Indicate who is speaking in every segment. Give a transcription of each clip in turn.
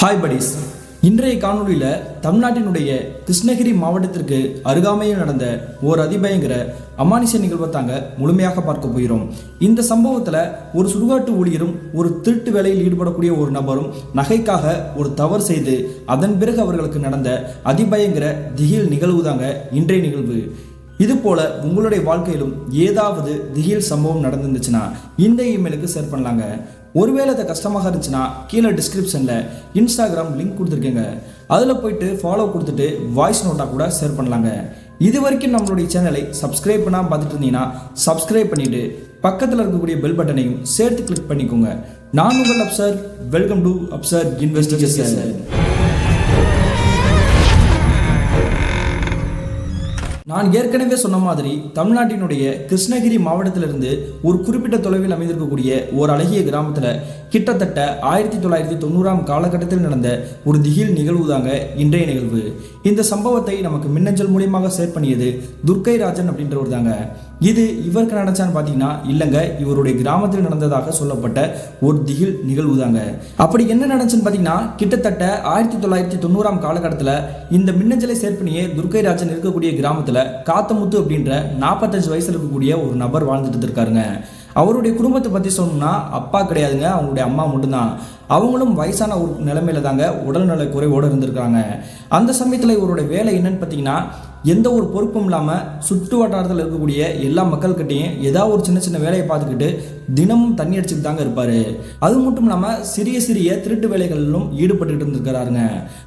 Speaker 1: Hi buddies. இன்றைய காணொலியில் தமிழ்நாட்டினுடைய கிருஷ்ணகிரி மாவட்டத்திற்கு அருகாமையில் நடந்த ஒரு அதிபயங்கர அமானுஷ நிகழ்வை தாங்க முழுமையாக பார்க்க போகிறோம். இந்த சம்பவத்தில் ஒரு சுடுகாட்டு ஊழியரும் ஒரு திருட்டு வேலையில் ஈடுபடக்கூடிய ஒரு நபரும் நகைக்காக ஒரு தவறு செய்து அதன் பிறகு அவர்களுக்கு நடந்த அதிபயங்கர திகில் நிகழ்வு தாங்க இன்றைய நிகழ்வு. இது போல உங்களுடைய வாழ்க்கையிலும் ஏதாவது திகில் சம்பவம் நடந்துருந்துச்சுன்னா இந்த இமெயிலுக்கு ஷேர் பண்ணலாங்க. ஒருவேளை அது கஷ்டமாக இருந்துச்சுன்னா கீழே டிஸ்கிரிப்ஷனில் இன்ஸ்டாகிராம் லிங்க் கொடுத்துருக்கேங்க, அதில் போயிட்டு ஃபாலோ கொடுத்துட்டு வாய்ஸ் நோட்டாக கூட ஷேர் பண்ணலாங்க. இது வரைக்கும் நம்மளுடைய சேனலை சப்ஸ்கிரைப் பண்ணாமல் பார்த்துட்டு இருந்தீங்கன்னா சப்ஸ்கிரைப் பண்ணிவிட்டு பக்கத்தில் இருக்கக்கூடிய பெல் பட்டனையும் சேர்த்து கிளிக் பண்ணிக்கோங்க. நான் உங்கள் Afsar. Welcome to Afsar investigation. நான் ஏற்கனவே சொன்ன மாதிரி தமிழ்நாட்டினுடைய கிருஷ்ணகிரி மாவட்டத்திலிருந்து ஒரு குறிப்பிட்ட தொலைவில் அமைந்திருக்கக்கூடிய ஒரு அழகிய கிராமத்தில் கிட்டத்தட்ட 1990ஆம் காலகட்டத்தில் நடந்த ஒரு திகில் நிகழ்வு தாங்க இன்றைய நிகழ்வு. இந்த சம்பவத்தை நமக்கு மின்னஞ்சல் மூலியமாக ஷேர் பண்ணியது துர்க்கை ராஜன் அப்படின்றவர் தாங்க. இது இவருக்கு நடந்தான்னு பார்த்தீங்கன்னா இல்லைங்க, இவருடைய கிராமத்தில் நடந்ததாக சொல்லப்பட்ட ஒரு திகில் நிகழ்வு தாங்க. அப்படி என்ன நடந்துச்சுன்னு பார்த்தீங்கன்னா கிட்டத்தட்ட 1990ஆம் காலகட்டத்தில் இந்த மின்னஞ்சலை ஷேர் பண்ணிய துர்க்கை ராஜன் இருக்கக்கூடிய கிராமத்தில் காத்தமுத்து அப்படின்ற 45 வயசுல இருக்கக்கூடிய ஒரு நபர் வாழ்ந்துட்டு இருக்காருங்க. அவருடைய குடும்பத்தை பற்றி சொல்லணும்னா அப்பா கிடையாதுங்க, அவங்களுடைய அம்மா மட்டும்தான். அவங்களும் வயசான ஒரு நிலைமையில தாங்க உடல்நல குறைவோடு இருந்திருக்காங்க. அந்த சமயத்தில் இவருடைய வேலை என்னன்னு பார்த்தீங்கன்னா எந்த ஒரு பொறுப்பும் இல்லாமல் சுற்று வட்டாரத்தில் இருக்கக்கூடிய எல்லா மக்கள்கிட்டையும் ஏதாவது ஒரு சின்ன சின்ன வேலையை பார்த்துக்கிட்டு தினமும் தண்ணி அடிச்சுட்டு தாங்க இருப்பார். அது மட்டும் இல்லாமல் சிறிய சிறிய திருட்டு வேலைகளிலும் ஈடுபட்டு இருந்திருக்கிறாருங்க.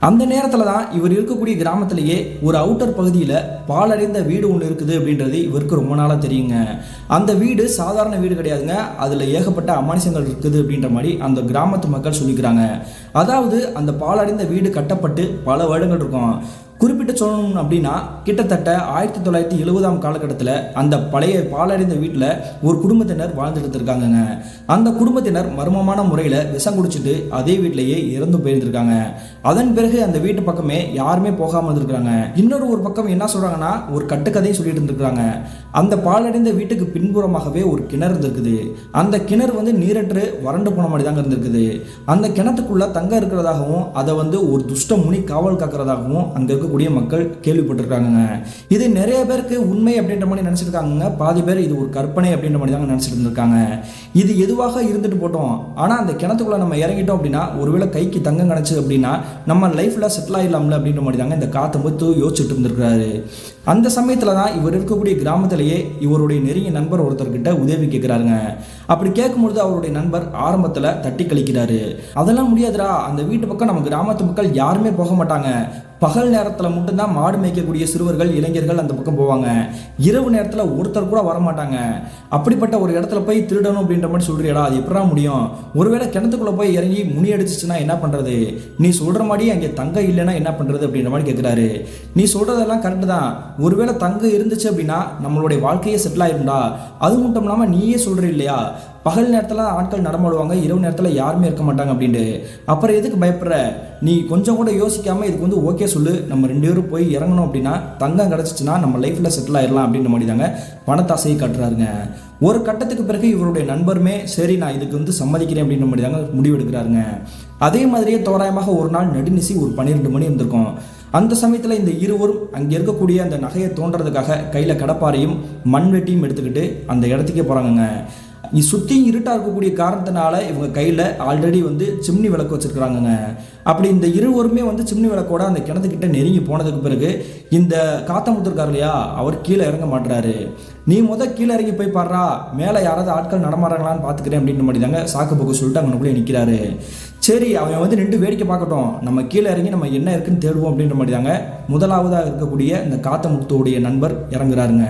Speaker 1: அந்த நேரத்தில் தான் இவர் இருக்கக்கூடிய கிராமத்திலேயே ஒரு அவுட்டர் பகுதியில் பாலடைந்த வீடு ஒன்று இருக்குது அப்படின்றது இவருக்கு ரொம்ப நாளாக தெரியுங்க. அந்த வீடு சாதாரண வீடு கிடையாதுங்க, அதில் ஏகப்பட்ட அமானுஷங்கள் இருக்குது அப்படின்ற மாதிரி அந்த கிராமத்து மக்கள் சொல்லிக்கிறாங்க. அதாவது அந்த பாலடைந்த வீடு கட்டப்பட்டு பல வருடங்கள் இருக்கும். குறிப்பிட்டு சொல்லணும் அப்படின்னா கிட்டத்தட்ட 1970ஆம் காலகட்டத்தில் அந்த பழைய பாலடைந்த வீட்டில் ஒரு குடும்பத்தினர் வாழ்ந்துட்டு இருக்காங்கங்க. அந்த குடும்பத்தினர் மர்மமான முறையில் விஷம் குடிச்சிட்டு அதே வீட்டிலேயே இறந்து போயிருந்திருக்காங்க. அதன் பிறகு அந்த வீட்டு பக்கமே யாருமே போகாமல் இருந்திருக்காங்க. இன்னொரு ஒரு பக்கம் என்ன சொல்கிறாங்கன்னா ஒரு கட்டுக்கதையும் சொல்லிட்டு இருந்திருக்காங்க. அந்த பாலடைந்த வீட்டுக்கு பின்புறமாகவே ஒரு கிணறு இருந்திருக்குது. அந்த கிணறு நீரற்று வறண்டு போன மாதிரி தாங்க இருந்திருக்குது. அந்த கிணத்துக்குள்ள தங்க இருக்கிறதாகவும் அதை ஒரு துஷ்ட முனி காவல் காக்கிறதாகவும் அங்கே இருக்கக்கூடிய மக்கள் கேள்விப்பட்டிருக்காங்க. இது நிறைய பேருக்கு உண்மை அப்படின்ற மாதிரி நினைச்சிருக்காங்க. பாதி பேர் இது ஒரு கற்பனை அப்படின்ற மாதிரி தாங்க நினைச்சிட்டு இருந்திருக்காங்க. இது எதுவாக இருந்துட்டு போட்டோம், ஆனால் அந்த கிணத்துக்குள்ள நம்ம இறங்கிட்டோம் அப்படின்னா ஒருவேளை கைக்கு தங்கம் கிடைச்சு அப்படின்னா நம்ம லைஃப்ல செட்டில் ஆயிடலாம்ல அப்படின்ற மாதிரி தாங்க இந்த காத்தமுத்து யோசிச்சுட்டு இருந்திருக்கிறாரு. அந்த சமயத்தில் தான் இவர் இருக்கக்கூடிய கிராமத்திலேயே இவருடைய நெருங்கிய நண்பர் ஒருத்தர்கிட்ட உதவி கேட்குறாருங்க. அப்படி கேட்கும்பொழுது அவருடைய நண்பர் ஆரம்பத்தில் தட்டி கழிக்கிறாரு. அதெல்லாம் முடியாதுடா, அந்த வீட்டு பக்கம் நம்ம கிராமத்து மக்கள் யாருமே போக மாட்டாங்க. பகல் நேரத்தில் மட்டும்தான் மாடு மேய்க்கக்கூடிய சிறுவர்கள் இளைஞர்கள் அந்த பக்கம் போவாங்க. இரவு நேரத்தில் ஒருத்தர் கூட வரமாட்டாங்க. அப்படிப்பட்ட ஒரு இடத்துல போய் திருடணும் அப்படின்ற மாதிரி சொல்றியடா, அது எப்படா முடியும்? ஒருவேளை கிணத்துக்குள்ள போய் இறங்கி முனி அடிச்சிச்சுன்னா என்ன பண்றது? நீ சொல்ற மாதிரி அங்கே தங்க இல்லைன்னா என்ன பண்றது அப்படின்ற மாதிரி கேட்கிறாரு. நீ சொல்றதெல்லாம் கரெக்டு தான். ஒருவேளை தங்க இருந்துச்சு அப்படின்னா நம்மளுடைய வாழ்க்கையே செட்டில் ஆயிருந்தா. அது மட்டும் இல்லாமல் நீயே சொல்ற இல்லையா, பகல் நேரத்தில் ஆட்கள் நடமாடுவாங்க, இரவு நேரத்தில் யாருமே இருக்க மாட்டாங்க அப்படின்ட்டு. அப்புறம் எதுக்கு பயப்படுற? நீ கொஞ்சம் கூட யோசிக்காமல் இதுக்கு ஓகே சொல்லு, நம்ம 2 பேரும் போய் இறங்கணும் அப்படின்னா தங்கம் கிடச்சிச்சுன்னா நம்ம லைஃப்பில் செட்டில் ஆயிடலாம் அப்படின்ற மாதிரி தாங்க பணத்தாசையை காட்டுறாருங்க. ஒரு கட்டத்துக்கு பிறகு இவருடைய நண்பருமே சரி நான் இதுக்கு சம்மதிக்கிறேன் அப்படின்ற மாதிரி தாங்க முடிவெடுக்கிறாருங்க. அதே மாதிரியே தோராயமாக ஒரு நாள் நடுநிசி ஒரு 12 மணி இருந்திருக்கும். அந்த சமயத்தில் இந்த இருவரும் அங்கே இருக்கக்கூடிய அந்த நகையை தோன்றதுக்காக கையில் கடப்பாரையும் மண்வெட்டியும் எடுத்துக்கிட்டு அந்த இடத்துக்கே போகிறாங்கங்க. சுற்றி இருட்டாக இருக்கக்கூடிய காரணத்தினால இவங்க கையில் ஆல்ரெடி சிம்னி விளக்கு வச்சுருக்குறாங்கங்க. அப்படி இந்த இருவருமே சிம்னி விளக்கோட அந்த கிணத்துக்கிட்ட நெருங்கி போனதுக்கு பிறகு இந்த காத்தமுத்து இருக்கார் இல்லையா, அவர் கீழே இறங்க மாட்டுறாரு. நீ கீழே இறங்கி போய் பாடுறா, மேலே யாராவது ஆட்கள் நடமாடுறாங்களான்னு பார்த்துக்கிறேன் அப்படின்ற மாதிரி தாங்க சாக்கு போக்கு சொல்லிட்டு அவனுக்குள்ளே நிற்கிறாரு. சரி அவன் நின்று வேடிக்கை பார்க்கட்டும், நம்ம கீழே இறங்கி நம்ம என்ன இருக்குன்னு தேடுவோம் அப்படின்ற மாதிரி தாங்க முதலாவதாக இருக்கக்கூடிய இந்த காத்தமுத்துடைய நண்பர் இறங்குறாருங்க.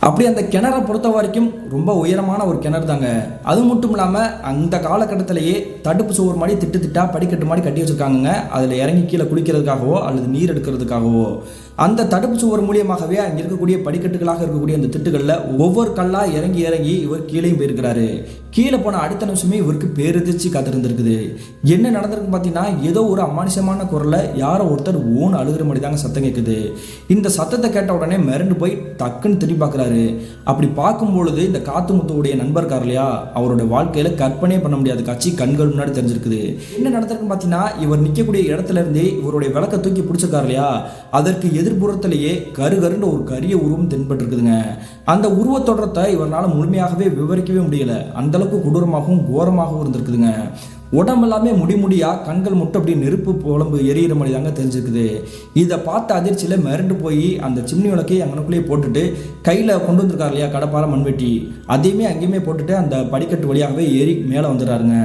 Speaker 1: அப்படி அந்த கிணறை பொறுத்த வரைக்கும் ரொம்ப உயரமான ஒரு கிணறு தாங்க. அது மட்டும் இல்லாமல் அந்த காலகட்டத்திலேயே தடுப்பு சுவர் மாதிரி திட்டா படிக்கட்டு மாதிரி கட்டி வச்சுருக்காங்க. அதில் இறங்கி கீழே குளிக்கிறதுக்காகவோ அல்லது நீர் எடுக்கிறதுக்காகவோ. அந்த தடுப்பு சுவர் மூலியமாகவே அங்கே இருக்கக்கூடிய படிக்கட்டுகளாக இருக்கக்கூடிய அந்த திட்டுகளில் ஒவ்வொரு கல்லா இறங்கி இறங்கி இவர் கீழே போயிருக்கிறாரு. கீழே போன அடுத்த நிமிஷமே இவருக்கு பேரதிர்ச்சி காத்திருந்திருக்குது. என்ன நடந்திருக்கு பார்த்தீங்கன்னா, ஏதோ ஒரு அமானுஷமான குரலை யாரோ ஒருத்தர் ஓன் அழுகிற மாதிரி தாங்க சத்தம் கேட்குது. இந்த சத்தத்தை கேட்ட உடனே மிரண்டு போய் டக்குன்னு திரும்பி பார்க்குறாரு. அப்படி பார்க்கும்பொழுது இந்த காத்துமுத்துவுடைய நண்பர் இருக்கார் இல்லையா, அவரோட வாழ்க்கையில கற்பனையே பண்ண முடியாத காட்சி கண்கள் முன்னாடி தெரிஞ்சிருக்குது. என்ன நடந்திருக்குன்னு பார்த்தீங்கன்னா, இவர் நிற்கக்கூடிய இடத்துல இருந்தே இவருடைய விளக்க தூக்கி பிடிச்சிருக்காரு இல்லையா, அதற்கு எதிர்புறத்திலேயே கருகருன்னு ஒரு கரிய உருவம் தென்பட்டிருக்குதுங்க. அந்த உருவத்தொடரத்தை இவரால் முழுமையாகவே விவரிக்கவே முடியல. அந்த அளவுக்கு கொடூரமாகவும் கோரமாகவும் இருந்திருக்குதுங்க. உடம்பெல்லாமே முடியா, கண்கள் மட்டும் அப்படி நெருப்பு புலம்பு எரியிற மாதிரி தாங்க தெரிஞ்சிருக்குது. இதை பார்த்த அதிர்ச்சியில் மிரண்டு போய் அந்த சிம்னி விளக்கையை அங்கனக்குள்ளேயே போட்டுட்டு கையில் கொண்டு வந்திருக்காரு இல்லையா கடப்பார மண்வெட்டி, அதையுமே அங்கேயுமே போட்டுட்டு அந்த படிக்கட்டு வழியாகவே ஏறி மேலே வந்துடுறாருங்க.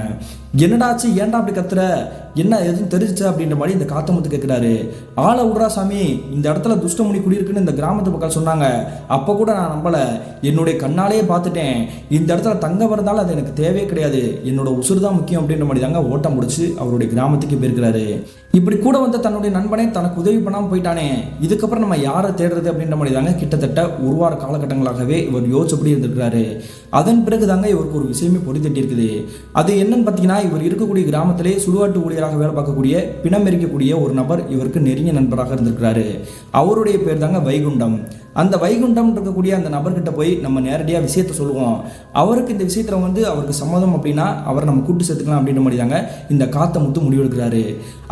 Speaker 1: என்னடாச்சு, ஏன்டா அப்படி கத்துற, என்ன எதுவும் தெரிஞ்சிச்சு அப்படின்ற மாதிரி இந்த காத்தமுத்து கேட்குறாரு. ஆளை விட்றா சாமி, இந்த இடத்துல துஷ்டமுனி குடியிருக்குன்னு இந்த கிராமத்து மக்கள் சொன்னாங்க. அப்போ கூட நான் நம்பலை, என்னுடைய கண்ணாலேயே பார்த்துட்டேன். இந்த இடத்துல தங்க வரதால அது எனக்கு தேவையே கிடையாது, என்னோட உசுறு தான் முக்கியம் அப்படின்ற மாதிரி தாங்க ஓட்டம் முடிச்சு அவருடைய கிராமத்துக்கு போயிருக்கிறாரு. இப்படி கூட வந்து தன்னுடைய நண்பனை தனக்கு உதவி பண்ணாமல் போயிட்டானே, இதுக்கப்புறம் நம்ம யாரை தேடுறது அப்படின்ற மாதிரி தாங்க கிட்டத்தட்ட ஒரு வார காலகட்டங்களாகவே இவர் யோசிச்சபடி இருந்திருக்கிறாரு. அதன் பிறகு தாங்க இவருக்கு ஒரு விஷயமே பொறி தட்டி இருக்குது. அது என்னன்னு பார்த்தீங்கன்னா, இவர் இருக்கக்கூடிய கிராமத்திலே சுடுகாட்டு ஊழியராக வேலை பார்க்கக்கூடிய பிணம் எரிக்கக்கூடிய ஒரு நபர் இவருக்கு நெருங்கிய நண்பராக இருந்திருக்கிறாரு. அவருடைய பேர் தாங்க வைகுண்டம். அந்த வைகுண்டம் இருக்கக்கூடிய அந்த நபர்கிட்ட போய் நம்ம நேரடியாக விஷயத்த சொல்லுவோம். அவருக்கு இந்த விஷயத்தில் வந்து அவருக்கு சம்மதம் அப்படின்னா அவரை நம்ம கூட்டு சேர்த்துக்கலாம் அப்படின்ற மாதிரி தாங்க இந்த காத்தமுத்து முடிவெடுக்கிறாரு.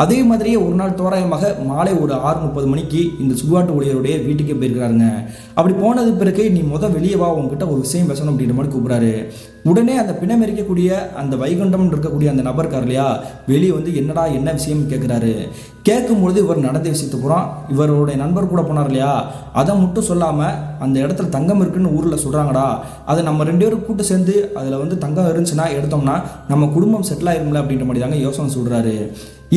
Speaker 1: அதே மாதிரியே ஒரு நாள் தோராயமாக மாலை ஒரு 6:30 மணிக்கு இந்த சுடுகாட்டு ஊழியருடைய வீட்டுக்கே போயிருக்கிறாருங்க. அப்படி போனது பிறகு நீ வெளியே வா, உங்ககிட்ட ஒரு விஷயம் பேசணும் அப்படின்ற மாதிரி கூப்பிடுறாரு. உடனே அந்த பிணம் எரிக்கக்கூடிய அந்த வைகுண்டம் இருக்கக்கூடிய அந்த நபர் இருக்கார் இல்லையா, வெளியே வந்து என்னடா என்ன விஷயம் கேட்குறாரு. கேட்கும்பொழுது இவர் நடந்த விஷயத்தை பூரா இவருடைய நண்பர் கூட போனார் இல்லையா, அதை மட்டும் சொல்லாமல் அந்த இடத்துல தங்கம் இருக்குன்னு ஊரில் சொல்கிறாங்கடா, அதை நம்ம 2 பேரும் கூட்டு சேர்ந்து அதில் வந்து தங்கம் இருந்துச்சுன்னா எடுத்தோம்னா நம்ம குடும்பம் செட்டில் ஆயிரும்ல அப்படின்ற மாதிரி தாங்க யோசனை சொல்கிறாரு.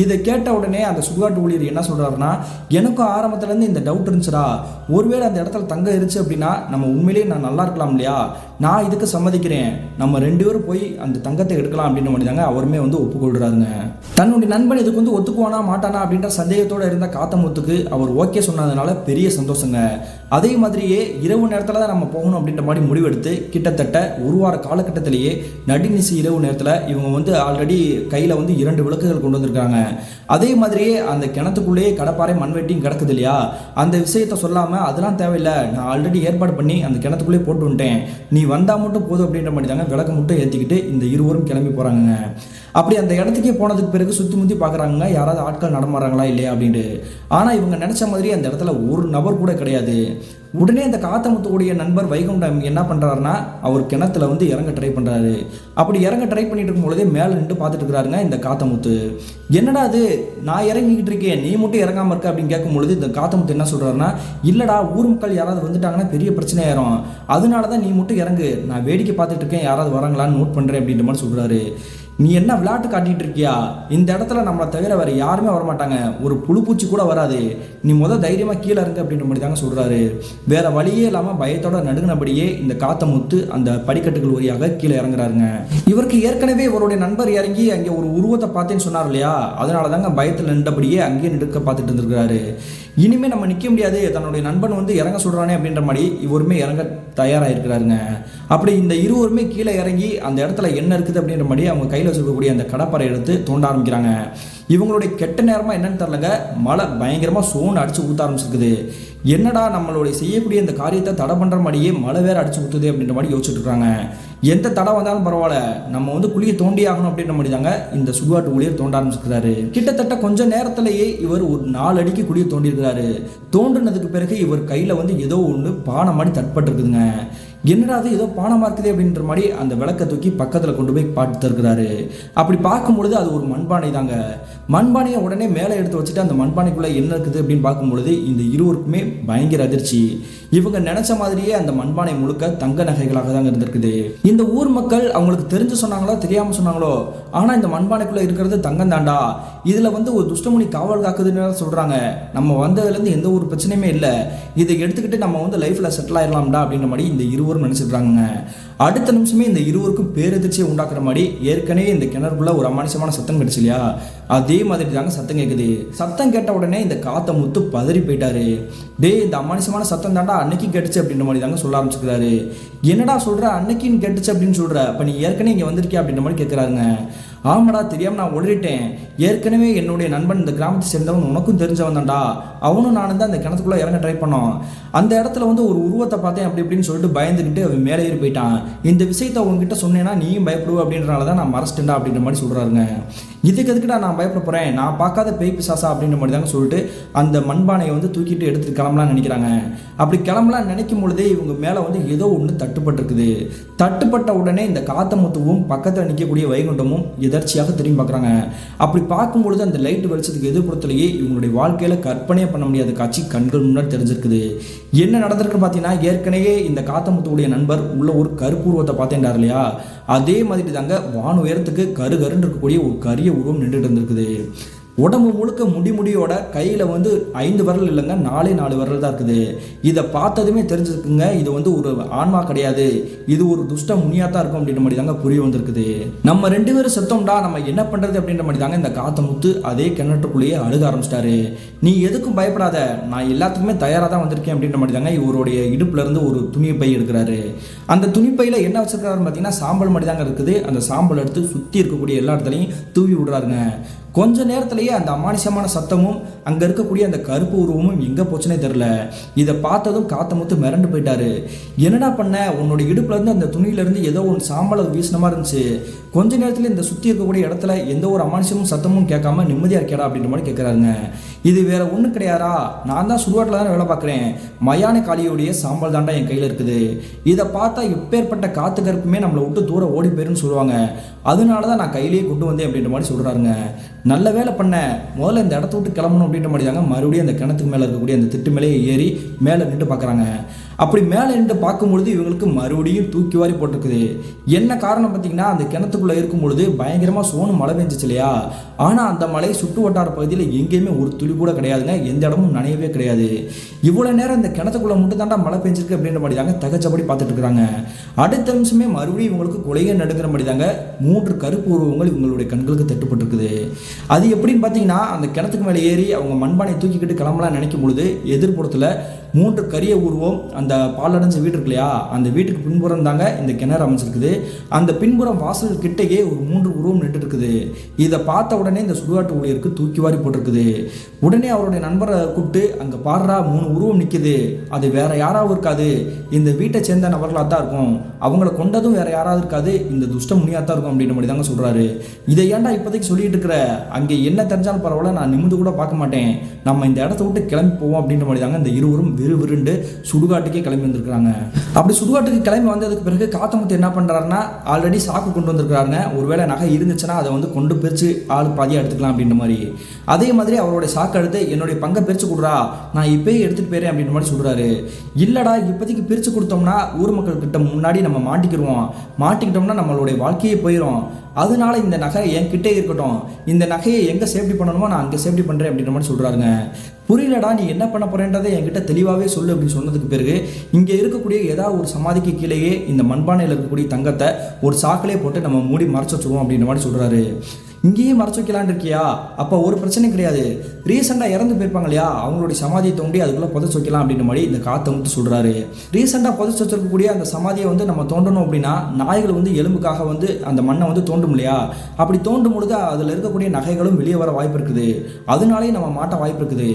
Speaker 1: இதை கேட்ட உடனே அந்த சுடுகாட்டு ஊழியர் என்ன சொல்கிறாருன்னா, எனக்கும் ஆரம்பத்துலேருந்து இந்த டவுட் இருந்துச்சுடா, ஒருவேளை அந்த இடத்துல தங்கம் இருந்துச்சு அப்படின்னா நம்ம உண்மையிலேயே நான் நல்லா இருக்கலாம் இல்லையா, நான் இதுக்கு சம்மதிக்கிறேன், நம்ம 2 பேரும் போய் அந்த தங்கத்தை எடுக்கலாம் அப்படின்ற மாதிரி தாங்க அவருமே வந்து ஒப்புக்கொள்கிறாருங்க. தன்னுடைய நண்பன் இதுக்கு வந்து ஒத்துக்குவானா மாட்டானா அப்படின்ற சந்தேகத்தோடு இருந்த காத்தமுத்துக்கு அவர் ஓகே சொன்னதுனால பெரிய சந்தோஷங்க. அதே மாதிரியே இரவு நேரத்தில் தான் நம்ம போகணும் அப்படின்ற மாதிரி முடிவெடுத்து கிட்டத்தட்ட ஒரு வார காலகட்டத்திலேயே நடுநிசி இரவு நேரத்தில் இவங்க வந்து ஆல்ரெடி கையில் வந்து 2 விளக்குகள் கொண்டு வந்திருக்காங்க. அதே மாதிரியே அந்த கிணத்துக்குள்ளேயே கடப்பாறை மண்வெட்டியும் கிடக்குது இல்லையா, அந்த விஷயத்த சொல்லாமல் அதெல்லாம் தேவையில்லை, நான் ஆல்ரெடி ஏற்பாடு பண்ணி அந்த கிணத்துக்குள்ளேயே போட்டு வந்துட்டேன், நீ வந்தால் மட்டும் போதும் அப்படின்ற மாதிரி தாங்க விளக்கு மட்டும் ஏற்றிக்கிட்டு இந்த இருவரும் கிளம்பி போகிறாங்க. அப்படி அந்த இடத்துக்கே போனதுக்கு பிறகு சுற்றி முற்றி பார்க்குறாங்க யாராவது ஆட்கள் நடமாறாங்களா இல்லையா அப்படின்ட்டு. ஆனால் இவங்க நினச்ச மாதிரி அந்த இடத்துல ஒரு நபர் கூட கிடையாது. உடனே அந்த காத்தமுத்துடைய நண்பர் வைகுண்டம் என்ன பண்ணுறாருன்னா, அவர் கிணத்துல வந்து இறங்க ட்ரை பண்ணுறாரு. அப்படி இறங்க ட்ரை பண்ணிட்டு இருக்கும் பொழுதே மேலே நின்று பார்த்துட்டு இருக்கிறாருங்க இந்த காத்தமுத்து. என்னடா அது, நான் இறங்கிக்கிட்டு இருக்கேன், நீ மட்டும் இறங்காமல் இருக்க அப்படின்னு கேட்கும் பொழுது இந்த காத்தமுத்து என்ன சொல்கிறாருன்னா, இல்லைடா ஊர் மக்கள் யாராவது வந்துட்டாங்கன்னா பெரிய பிரச்சனை ஆயிரும், அதனால தான் நீ மட்டும் இறங்கு, நான் வேடிக்கை பார்த்துட்டு இருக்கேன், யாராவது வராங்களான்னு நோட் பண்ணுறேன் அப்படின்ற மாதிரி சொல்கிறாரு. நீ என்ன விளையாட்டு காட்டிகிட்டு இருக்கியா, இந்த இடத்துல நம்மளை தவிர வேறு யாருமே வரமாட்டாங்க, ஒரு புழுப்பூச்சி கூட வராது, நீ தைரியமாக கீழே இருங்க அப்படின்ற மாதிரி தாங்க சொல்கிறாரு. வேறு வழியே இல்லாமல் பயத்தோட நடுங்கினபடியே இந்த காத்தமுத்து அந்த படிக்கட்டுகள் வழியாக கீழே இறங்குறாருங்க. இவருக்கு ஏற்கனவே இவருடைய நண்பர் இறங்கி அங்கே ஒரு உருவத்தை பார்த்தேன்னு சொன்னார் இல்லையா, அதனால தாங்க பயத்தில் நின்றபடியே அங்கேயே நிற்க பார்த்துட்டு இருந்திருக்கிறாரு. இனிமேல் நம்ம நிற்க முடியாது, தன்னுடைய நண்பன் வந்து இறங்க சொல்கிறானே அப்படின்ற மாதிரி இவருமே இறங்க தயாராக இருக்கிறாருங்க. அப்படி இந்த இருவருமே கீழே இறங்கி அந்த இடத்துல என்ன இருக்குது அப்படின்ற மாதிரி அவங்க கையில் வச்சுருக்கக்கூடிய அந்த கடப்பாறை எடுத்து தோண்ட ஆரம்பிக்கிறாங்க. இவங்களுடைய கெட்ட நேரமாக என்னன்னு தெரிலங்க, மழை பயங்கரமாக சோன்னு அடித்து ஊற்ற ஆரம்பிச்சிருக்குது. என்னடா நம்மளுடைய செய்யக்கூடிய இந்த காரியத்தை தடை பண்ணுற மாதிரியே மழை வேறு அடிச்சு ஊற்றுது அப்படின்ற மாதிரி யோசிச்சுட்டு இருக்காங்க. எந்த தடை வந்தாலும் பரவாயில்ல, நம்ம வந்து குழியை தோண்டி ஆகணும் அப்படின்ற மாதிரி தாங்க இந்த சுடுகாட்டு ஊழியர் தோண்ட ஆரம்பிச்சிருக்கிறாரு. கிட்டத்தட்ட கொஞ்சம் நேரத்திலேயே இவர் ஒரு 4 அடிக்கு குழியை தோண்டியிருக்கிறாரு. தோண்டினதுக்கு பிறகு இவர் கையில் வந்து ஏதோ ஒன்று பானை மாதிரி தட்பட்டுருக்குதுங்க. என்னடா அது ஏதோ பானமாக இருக்குது அப்படின்ற மாதிரி அந்த விளக்கை தூக்கி பக்கத்தில் கொண்டு போய் பார்த்து தருக்கிறாரு. அப்படி பார்க்கும்பொழுது அது ஒரு மண்பானை தாங்க. மண்பானையை உடனே மேலே எடுத்து வச்சுட்டு அந்த மண்பானைக்குள்ளே என்ன இருக்குது அப்படின்னு பார்க்கும்பொழுது இந்த இருவருக்குமே பயங்கர அதிர்ச்சி. இவங்க நினைச்ச மாதிரியே அந்த மண்பானை முழுக்க தங்க நகைகளாக தாங்க இருந்திருக்குது. இந்த ஊர் மக்கள் அவங்களுக்கு தெரிஞ்சு சொன்னாங்களோ தெரியாமல் சொன்னாங்களோ, ஆனால் இந்த மண்பானைக்குள்ளே இருக்கிறது தங்கம் தாண்டா, இதில் வந்து ஒரு துஷ்டமுனி காவல் காக்குதுன்னு சொல்கிறாங்க, நம்ம வந்ததுலேருந்து எந்த ஒரு பிரச்சனையுமே இல்லை, இதை எடுத்துக்கிட்டு நம்ம வந்து லைஃப்பில் செட்டில் ஆயிடலாம்டா அப்படின்ற மாதிரி இந்த இருவரும் இருவரும் நினைச்சிருக்காங்க. அடுத்த நிமிஷமே இந்த இருவருக்கும் பேரெதிர்ச்சியை உண்டாக்குற மாதிரி ஏற்கனவே இந்த கிணறுக்குள்ள ஒரு அமானுஷமான சத்தம் கிடைச்சு இல்லையா, அதே மாதிரி தாங்க சத்தம் கேட்குது. சத்தம் கேட்ட உடனே இந்த காத்தமுத்து பதறி போயிட்டாரு. இந்த அமானுஷமான சத்தம் தாண்டா அன்னைக்கு கேட்டுச்சு அப்படின்ற மாதிரி தாங்க சொல்ல ஆரம்பிச்சுக்கிறாரு. என்னடா சொல்ற, அன்னைக்குன்னு கேட்டுச்சு அப்படின்னு சொல்ற, அப்ப நீ ஏற்கனவே இங்க வந்திருக்கியா அப்படின்ற மாதிரி கேட்கிறாருங்க. ஆமாடா, தெரியாம நான் உளறிட்டேன். ஏற்கனவே என்னுடைய நண்பன் இந்த கிராமத்தை சேர்ந்தவன் உனக்கும் தெரிஞ்சவன் தான்டா. அவனும் நானும் தான் அந்த கிணத்துக்குள்ள இறங்க ட்ரை பண்ணோம். அந்த இடத்துல வந்து ஒரு உருவத்தை பார்த்தேன் அப்படி இப்படின்னு சொல்லிட்டு பயந்துக்கிட்டு அவன் மேலே ஏறி போயிட்டான். இந்த விஷயத்தை உங்ககிட்ட சொன்னேன்னா நீயும் பயப்படுவ அப்படின்றனால தான் நான் மறைச்சிட்டேன்டா அப்படின்ற மாதிரி சொல்றாருங்க. இதுக்கு எதுக்குடா நான் பயப்பட போறேன், நான் பார்க்காத பேய் பிசாசா அப்படின்ற மாதிரி தாங்க சொல்லிட்டு அந்த மண்பானையை வந்து தூக்கிட்டு எடுத்துட்டு கிளம்பலாம்னு நினைக்கிறாங்க. அப்படி கிளம்பலாம் நினைக்கும் பொழுதே இவங்க மேலே வந்து ஏதோ ஒன்று தட்டுப்பட்டு இருக்குது. தட்டுப்பட்ட உடனே இந்த காத்தமுத்துவும் பக்கத்தில் நிற்கக்கூடிய வைகுண்டமும் எதர்ச்சியாக திரும்பி பார்க்குறாங்க. அப்படி பார்க்கும்பொழுது அந்த லைட் வெளிச்சத்துக்கு எதிர்ப்புறத்துலேயே இவங்களுடைய வாழ்க்கையில் கற்பனையே பண்ண முடியாத காட்சி கண்கள் முன்னாடி தெரிஞ்சிருக்குது. என்ன நடந்திருக்கு பார்த்தீங்கன்னா, ஏற்கனவே இந்த காத்தமுத்துடைய நண்பர் உள்ள ஒரு கருப்பு உருவத்தை பார்த்தேன்டார் இல்லையா, அதே மாதிரி தாங்க வான் உயரத்துக்கு கருன்னு இருக்கக்கூடிய ஒரு கரிய உருவம் நின்றுட்டு இருந்திருக்குது. உடம்பு முழுக்க முடியோட கையில் வந்து 5 விரல் இல்லைங்க, 4 விரல் தான் இருக்குது. இதை பார்த்ததுமே தெரிஞ்சுக்குங்க, இது வந்து ஒரு ஆன்மா கிடையாது, இது ஒரு துஷ்ட முனியாக தான் இருக்கும் அப்படின்ற மாதிரி தாங்க புரிய வந்திருக்குது. நம்ம 2 பேரும் செத்தோம்டா, நம்ம என்ன பண்ணுறது அப்படின்ற மாதிரி தாங்க இந்த காத்தமுத்து அதே கிணற்றுக்குள்ளேயே அழுக ஆரம்பிச்சிட்டாரு. நீ எதுக்கும் பயப்படாத, நான் எல்லாத்துக்குமே தயாராக தான் வந்திருக்கேன் அப்படின்ற மாதிரி தாங்க இவருடைய இடுப்புல இருந்து ஒரு துணி பை எடுக்கிறாரு. அந்த துணிப்பையில் என்ன வச்சிருக்காருன்னு பார்த்தீங்கன்னா சாம்பல் மாதிரி தாங்க இருக்குது. அந்த சாம்பல் எடுத்து சுற்றி இருக்கக்கூடிய எல்லா இடத்துலையும் தூவி விடுறாருங்க. கொஞ்ச நேரத்திலேயே அந்த அமானுஷமான சத்தமும் அங்கே இருக்கக்கூடிய அந்த கருப்பு உருவமும் எங்கே போச்சுன்னே தெரில. இதை பார்த்ததும் காத்தமுத்து மிரண்டு போயிட்டாரு. என்னடா பண்ண, உன்னோட இடுப்புலேருந்து அந்த துணியிலேருந்து ஏதோ ஒன்று சாம்பலை வீசின மாதிரி இருந்துச்சு. கொஞ்ச நேரத்தில் இந்த சுற்றி இருக்கக்கூடிய இடத்துல எந்த ஒரு அமானுஷமும் சத்தமும் கேட்காம நிம்மதியாக இருக்கேடா அப்படின்ற மாதிரி கேட்குறாருங்க. இது வேற ஒன்றும் கிடையாதா, நான் தான் சுடுகாட்டில் தானே வேலை பார்க்குறேன், மயான காளியோடைய சாம்பல் தாண்டா என் கையில் இருக்குது. இதை பார்த்தா எப்பேற்பட்ட காத்து கருப்புமே நம்மளை விட்டு தூரம் ஓடி போயிருன்னு சொல்லுவாங்க, அதனால தான் நான் கையிலேயே கொண்டு வந்தேன் அப்படின்ற மாதிரி சொல்கிறாருங்க. நல்ல வேலை பண்ண, முதல்ல இந்த இடத்த விட்டு கிளம்பணும் அப்படின்ற மாதிரி தாங்க மறுபடியும் அந்த கிணத்துக்கு மேலே இருக்கக்கூடிய அந்த திட்டு மேலேயே ஏறி மேலே நின்று பார்க்குறாங்க. அப்படி மேலே நின்று பார்க்கும்பொழுது இவங்களுக்கு மறுபடியும் தூக்கி வாரி போட்டிருக்குது. என்ன காரணம் பார்த்தீங்கன்னா, அந்த கிணத்துக்குள்ளே இருக்கும் பொழுது பயங்கரமாக சோனு மழை பெஞ்சிச்சு இல்லையா, ஆனால் அந்த மழை சுற்று வட்டார பகுதியில் எங்கேயுமே ஒரு துளி கூட கிடையாதுங்க, எந்த இடமும் நனையவே கிடையாது. இவ்வளோ நேரம் இந்த கிணத்துக்குள்ளே மட்டும் தாண்டா மழை பெஞ்சிருக்கு அப்படின்ற மாதிரி தாங்க தகச்சபடி பார்த்துட்டு இருக்கிறாங்க. அடுத்த நிமிஷமே மறுபடியும் இவங்களுக்கு கொலையே நடுக்கிற மாதிரி தாங்க 3 கருப்பு உருவங்கள் இவங்களுடைய கண்களுக்கு தட்டுப்பட்டிருக்குது. அது எப்படின்னு பார்த்தீங்கன்னா, அந்த கிணத்துக்கு மேலே ஏறி அவங்க மண்பானை தூக்கிக்கிட்டு கிளம்பலாம் நினைக்கும் பொழுது எதிர்ப்புறத்தில் 3 கரிய உருவம் அந்த பாலடைஞ்ச வீடு இருக்கு இல்லையா, அந்த வீட்டுக்கு பின்புறம் தாங்க இந்த கிணறு அமைச்சிருக்குது. அந்த பின்புறம் வாசல் கிட்டேயே ஒரு 3 உருவம் நின்று இருக்குது. இதை பார்த்த உடனே இந்த சுடுகாட்டு ஊழியருக்கு தூக்கி வாரி போட்டிருக்குது. உடனே அவருடைய நண்பரை கூப்பிட்டு, அங்கே பாடுறா 3 உருவம் நிற்குது, அது வேற யாராவது இருக்காது, இந்த வீட்டை சேர்ந்த நபர்களாக தான் இருக்கும், அவங்கள கொண்டதும் வேற யாராவது இருக்காது, இந்த துஷ்ட முனியாக தான் இருக்கும் அப்படின்ற மாதிரி தாங்க சொல்கிறாரு. இதை ஏன்டா இப்போதைக்கு சொல்லிட்டு இருக்கிற, அங்கே என்ன தெரிஞ்சாலும் பரவாயில்ல, நான் நிமிந்து கூட பார்க்க மாட்டேன், நம்ம இந்த இடத்த விட்டு கிளம்பி போவோம் அப்படின்ற மாதிரி தாங்க இந்த இருவரும் விறுவிறுண்டு சுடுகாட்டுக்கே கிளம்பி வந்திருக்கிறாங்க. அப்படி சுடுகாட்டுக்கு கிளம்பி வந்ததுக்கு பிறகு காத்தமுத்து என்ன பண்ணுறாருன்னா, ஆல்ரெடி சாக்கு கொண்டு வந்திருக்கிறாங்க, ஒருவேளை நகை இருந்துச்சுன்னா அதை வந்து கொண்டு பிரித்து ஆள் பாதியாக எடுத்துக்கலாம் அப்படின்ற மாதிரி. அதே மாதிரி அவருடைய சாக்கு எடுத்து என்னுடைய பங்கை பிரித்து கொடுறா, நான் இப்போயே எடுத்துகிட்டு போயிறேன் அப்படின்ற மாதிரி சொல்கிறாரு. இல்லைடா, இப்போதைக்கு பிரித்து கொடுத்தோம்னா ஊர் மக்கள் கிட்ட முன்னாடி நம்ம மாட்டிக்கிட்டோம்னா நம்மளுடைய வாழ்க்கையே போயிடும், அதனால இந்த நகை என்கிட்டே இருக்கட்டும், இந்த நகையை எங்கே சேஃப்டி பண்ணணுமோ நான் அங்கே சேஃப்டி பண்ணுறேன் அப்படின்ற மாதிரி சொல்கிறாருங்க. புரியலடா, நீ என்ன பண்ண போறேன்றதை என்கிட்ட தெளிவாகவே சொல்லு அப்படின்னு சொன்னதுக்கு பிறகு இங்கே இருக்கக்கூடிய ஏதாவது ஒரு சமாதிக்கு கீழேயே இந்த மண்பானையில் இருக்கக்கூடிய தங்கத்தை ஒரு சாக்கிலே போட்டு நம்ம மூடி மறைச்சு வச்சுருவோம் அப்படின்ற மாதிரி சொல்கிறாரு. இங்கேயே மறைச்சு வைக்கலான் இருக்கியா, அப்போ ஒரு பிரச்சனையும் கிடையாது, ரீசெண்டாக இறந்து போயிருப்பாங்க இல்லையா, அவங்களுடைய சமாதியை தோண்டி அதுக்குள்ளே புதைச்சு வைக்கலாம் அப்படின்ற மாதிரி இந்த காத்தமுத்து சொல்கிறாரு. ரீசெண்டாக புதைச்சு வச்சிருக்கக்கூடிய அந்த சமாதியை வந்து நம்ம தோண்டணும் அப்படின்னா நாய்கள் வந்து எலும்புக்காக வந்து அந்த மண்ணை வந்து தோண்டும் இல்லையா, அப்படி தோண்டும் பொழுது அதில் இருக்கக்கூடிய நகைகளும் வெளியே வர வாய்ப்பு இருக்குது, அதனாலே நம்ம மாட்ட வாய்ப்பு இருக்குது.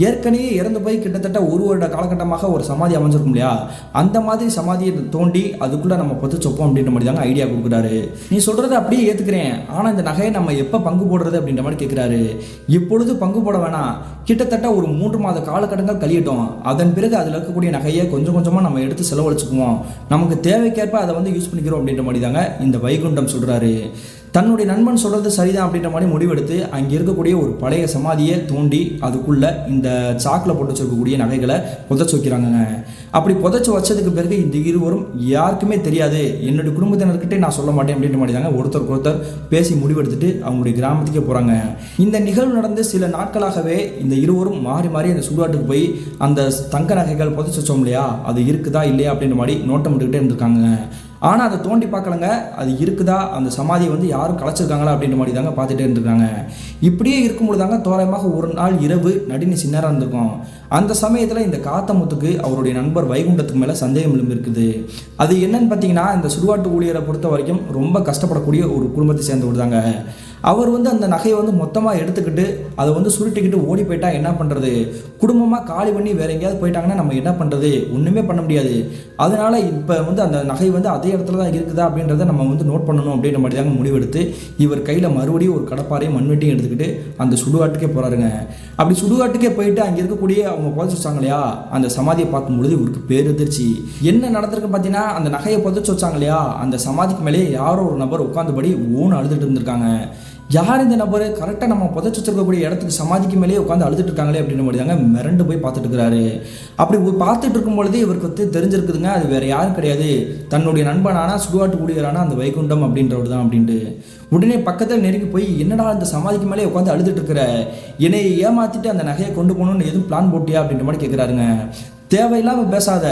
Speaker 1: ஏற்கனவே இறந்து போய் கிட்டத்தட்ட 1 வருட காலகட்டமாக ஒரு சமாதி அமைஞ்சிருக்கும் இல்லையா, அந்த மாதிரி சமாதியை தோண்டி அதுக்குள்ளே நம்ம புதைச்சு வைப்போம் அப்படின்ற மாதிரி தாங்க ஐடியா கொடுக்குறாரு. நீ சொல்கிறத அப்படியே ஏற்றுக்கிறேன், ஆனால் இந்த நகையை நம்ம எப்போ பங்கு போடுறது அப்படின்ற மாதிரி கேட்குறாரு. இப்பொழுது பங்கு போட வேணாம், கிட்டத்தட்ட ஒரு 3 மாத காலகட்டங்கள் கழியட்டும், அதன் பிறகு அதில் இருக்கக்கூடிய நகையை கொஞ்சம் கொஞ்சமாக நம்ம எடுத்து செலவழிச்சுக்குவோம், நமக்கு தேவைக்கேற்ப அதை வந்து யூஸ் பண்ணிக்கிறோம் அப்படின்ற மாதிரி தாங்க இந்த வைகுண்டம் சொல்கிறாரு. தன்னுடைய நண்பன் சொல்றது சரிதான் அப்படின்ற மாதிரி முடிவெடுத்து அங்கே இருக்கக்கூடிய ஒரு பழைய சமாதியை தோண்டி அதுக்குள்ள இந்த சாக்கில் போட்டு வச்சிருக்கக்கூடிய நகைகளை புதைச்சு வைக்கிறாங்க. அப்படி புதைச்சு வச்சதுக்கு பிறகு இந்த இருவரும் யாருக்குமே தெரியாது, என்னுடைய குடும்பத்தினர்கிட்டே நான் சொல்ல மாட்டேன் அப்படின்ற மாதிரி தாங்க ஒருத்தருக்கு ஒருத்தர் பேசி முடிவெடுத்துட்டு அவங்களுடைய கிராமத்துக்கே போறாங்க. இந்த நிகழ்வு நடந்து சில நாட்களாகவே இந்த இருவரும் மாறி மாறி அந்த சுடுகாட்டுக்கு போய் அந்த தங்க நகைகள் புதைச்சு வச்சோம் இல்லையா, அது இருக்குதா இல்லையா அப்படின்ற மாதிரி நோட்டம் விட்டுக்கிட்டே இருந்திருக்காங்க. ஆனால் அதை தோண்டி பார்க்கலங்க, அது இருக்குதா, அந்த சமாதியை வந்து யாரும் கலைச்சிருக்காங்களா அப்படின்ற மாதிரி தாங்க பார்த்துட்டே இருந்திருக்காங்க. இப்படியே இருக்கும்போது தாங்க தோராயமாக ஒரு நாள் இரவு நடுநிசி நேரம் இருந்திருக்கும். அந்த சமயத்தில் இந்த காத்தமுத்துக்கு அவருடைய நண்பர் வைகுண்டத்துக்கு மேலே சந்தேகம் எழும்பியிருக்குது. அது என்னன்னு பார்த்தீங்கன்னா, இந்த சுடுகாட்டு ஊழியரை பொறுத்த வரைக்கும் ரொம்ப கஷ்டப்படக்கூடிய ஒரு குடும்பத்தை சேர்ந்தவர் தாங்க. அவர் வந்து அந்த நகையை வந்து மொத்தமாக எடுத்துக்கிட்டு அதை வந்து சுருட்டிக்கிட்டு ஓடி போயிட்டா என்ன பண்ணுறது, குடும்பமாக காலி பண்ணி வேற எங்கேயாவது போயிட்டாங்கன்னா நம்ம என்ன பண்ணுறது, ஒன்றுமே பண்ண முடியாது. அதனால இப்போ வந்து அந்த நகை வந்து அதே இடத்துல தான் இருக்குதா அப்படின்றத நம்ம வந்து நோட் பண்ணணும் அப்படின்ற மாதிரி தாங்க முடிவெடுத்து இவர் கையில் மறுபடியும் ஒரு கடப்பாரையும் மண்வெட்டியும் எடுத்துக்கிட்டு அந்த சுடுகாட்டுக்கே போகிறாருங்க. அப்படி சுடுகாட்டுக்கே போயிட்டு அங்கே இருக்கக்கூடிய அவங்க புதைச்சி வச்சாங்க இல்லையா அந்த சமாதியை பார்க்கும்பொழுது இவருக்கு பேரெதிர்ச்சி. என்ன நடந்திருக்கு பார்த்தீங்கன்னா, அந்த நகையை புதைச்சி வச்சாங்க இல்லையா அந்த சமாதிக்கு மேலே யாரோ ஒரு நபர் உட்காந்தபடி ஓன்னு அழுதுட்டு இருந்திருக்காங்க. யார் இந்த நபர், கரெக்டாக நம்ம புதைச்சி வச்சிருக்கக்கூடிய இடத்துக்கு சமாதிக்கு மேலேயே உட்காந்து அழுதுட்டு இருக்காங்களே அப்படின்ற மாதிரி தாங்க மிரண்டு போய் பார்த்துட்டு இருக்கிறாரு. அப்படி பார்த்துட்டு இருக்கும் பொழுது இவருக்கு வந்து தெரிஞ்சிருக்குதுங்க, அது வேற யாரும் கிடையாது, தன்னுடைய நண்பனான சுடுகாட்டு ஊழியரான அந்த வைகுண்டம் அப்படின்றவர் தான் அப்படின்ட்டு. உடனே பக்கத்தில் நெருங்கி போய், என்னடா அந்த சமாதிக்கு மேலே உட்காந்து அழுதுட்டு இருக்கிற, என்னை ஏமாத்திட்டு அந்த நகையை கொண்டு போகணும்னு எதுவும் பிளான் போட்டியா அப்படின்ற மாதிரி கேட்குறாருங்க. தேவையில்லாமல் பேசாத,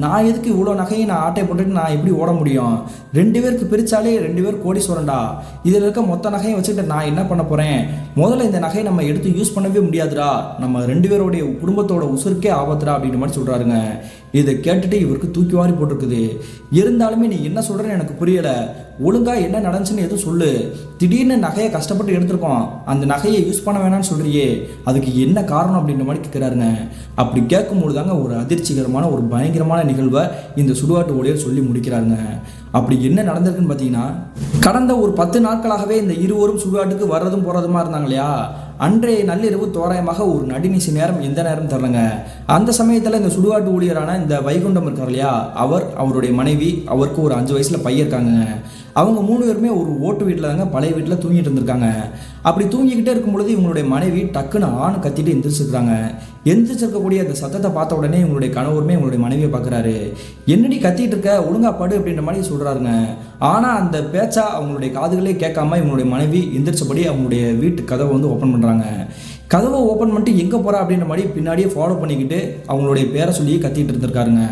Speaker 1: நான் எதுக்கு இவ்வளோ நகையை நான் ஆட்டை போட்டுட்டு நான் எப்படி ஓட முடியும், 2 பேருக்கு பிரித்தாலே 2 பேர் கோடீஸ்வரன்டா, இதில் இருக்க மொத்த நகையை வச்சுக்கிட்டு நான் என்ன பண்ண போகிறேன், முதல்ல இந்த நகையை நம்ம எடுத்து யூஸ் பண்ணவே முடியாதுடா, நம்ம 2 பேருடைய குடும்பத்தோட உசுருக்கே ஆபத்துடா அப்படின்ற மாதிரி சொல்கிறாருங்க. இதை கேட்டுட்டு இவருக்கு தூக்கி வாரி போட்டிருக்குது. இருந்தாலுமே நீ என்ன சொல்கிறேன்னு எனக்கு புரியலை, ஒழுங்காக என்ன நடந்துச்சுன்னு எதுவும் சொல்லு, திடீர்னு நகையை கஷ்டப்பட்டு எடுத்திருக்கோம், அந்த நகையை யூஸ் பண்ண வேணாம்னு சொல்கிறியே, அதுக்கு என்ன காரணம் அப்படின்ற மாதிரி கேட்குறாருங்க. அப்படி கேட்கும்போது தாங்க ஒரு அதிர்ச்சிகரமான ஒரு பயங்கரமான நிகழ்வை இந்த சுடுகாட்டு ஊழியர் சொல்லி முடிக்கிறாருங்க. அப்படி என்ன நடந்திருக்குன்னு பார்த்தீங்கன்னா, கடந்த ஒரு 10 நாட்களாகவே இந்த இருவரும் சுடுகாட்டுக்கு வர்றதும் போகிறதுமா இருந்தாங்க இல்லையா, அன்றைய நள்ளிரவு தோராயமாக ஒரு நடுநிசி நேரம், எந்த நேரம் தரலங்க. அந்த சமயத்தில் இந்த சுடுகாட்டு ஊழியரான இந்த வைகுண்டம் இருக்கார் இல்லையா, அவருடைய மனைவி, அவருக்கு ஒரு 5 வயசில் பையன் இருக்காங்க. அவங்க 3 பேருமே ஒரு ஓட்டு வீட்டில் தாங்க பழைய வீட்டில் தூங்கிட்டு இருந்திருக்காங்க. அப்படி தூங்கிக்கிட்டே இருக்கும் பொழுது இவங்களுடைய மனைவி டக்குன்னு ஆண் கத்திட்டு எந்திரிச்சிருக்காங்க. எந்திரிச்சிருக்கக்கூடிய அந்த சத்தத்தை பார்த்த உடனே இவங்களுடைய கணவருமே இவங்களுடைய மனைவியை பார்க்குறாரு. என்னடி கத்திட்டு இருக்க, ஒழுங்கா படு அப்படின்ற மாதிரி சொல்கிறாருங்க. ஆனால் அந்த பேச்சா அவங்களுடைய காதுகளே கேட்காம இவங்களுடைய மனைவி எந்திரிச்சபடி அவங்களுடைய வீட்டு கதவை வந்து ஓப்பன் பண்ணுறாங்க. கதவை ஓப்பன் பண்ணிட்டு எங்கே போகிறா அப்படின்ற மாதிரி பின்னாடியே ஃபாலோ பண்ணிக்கிட்டு அவங்களுடைய பேரை சொல்லியே கத்திட்டு இருந்திருக்காருங்க.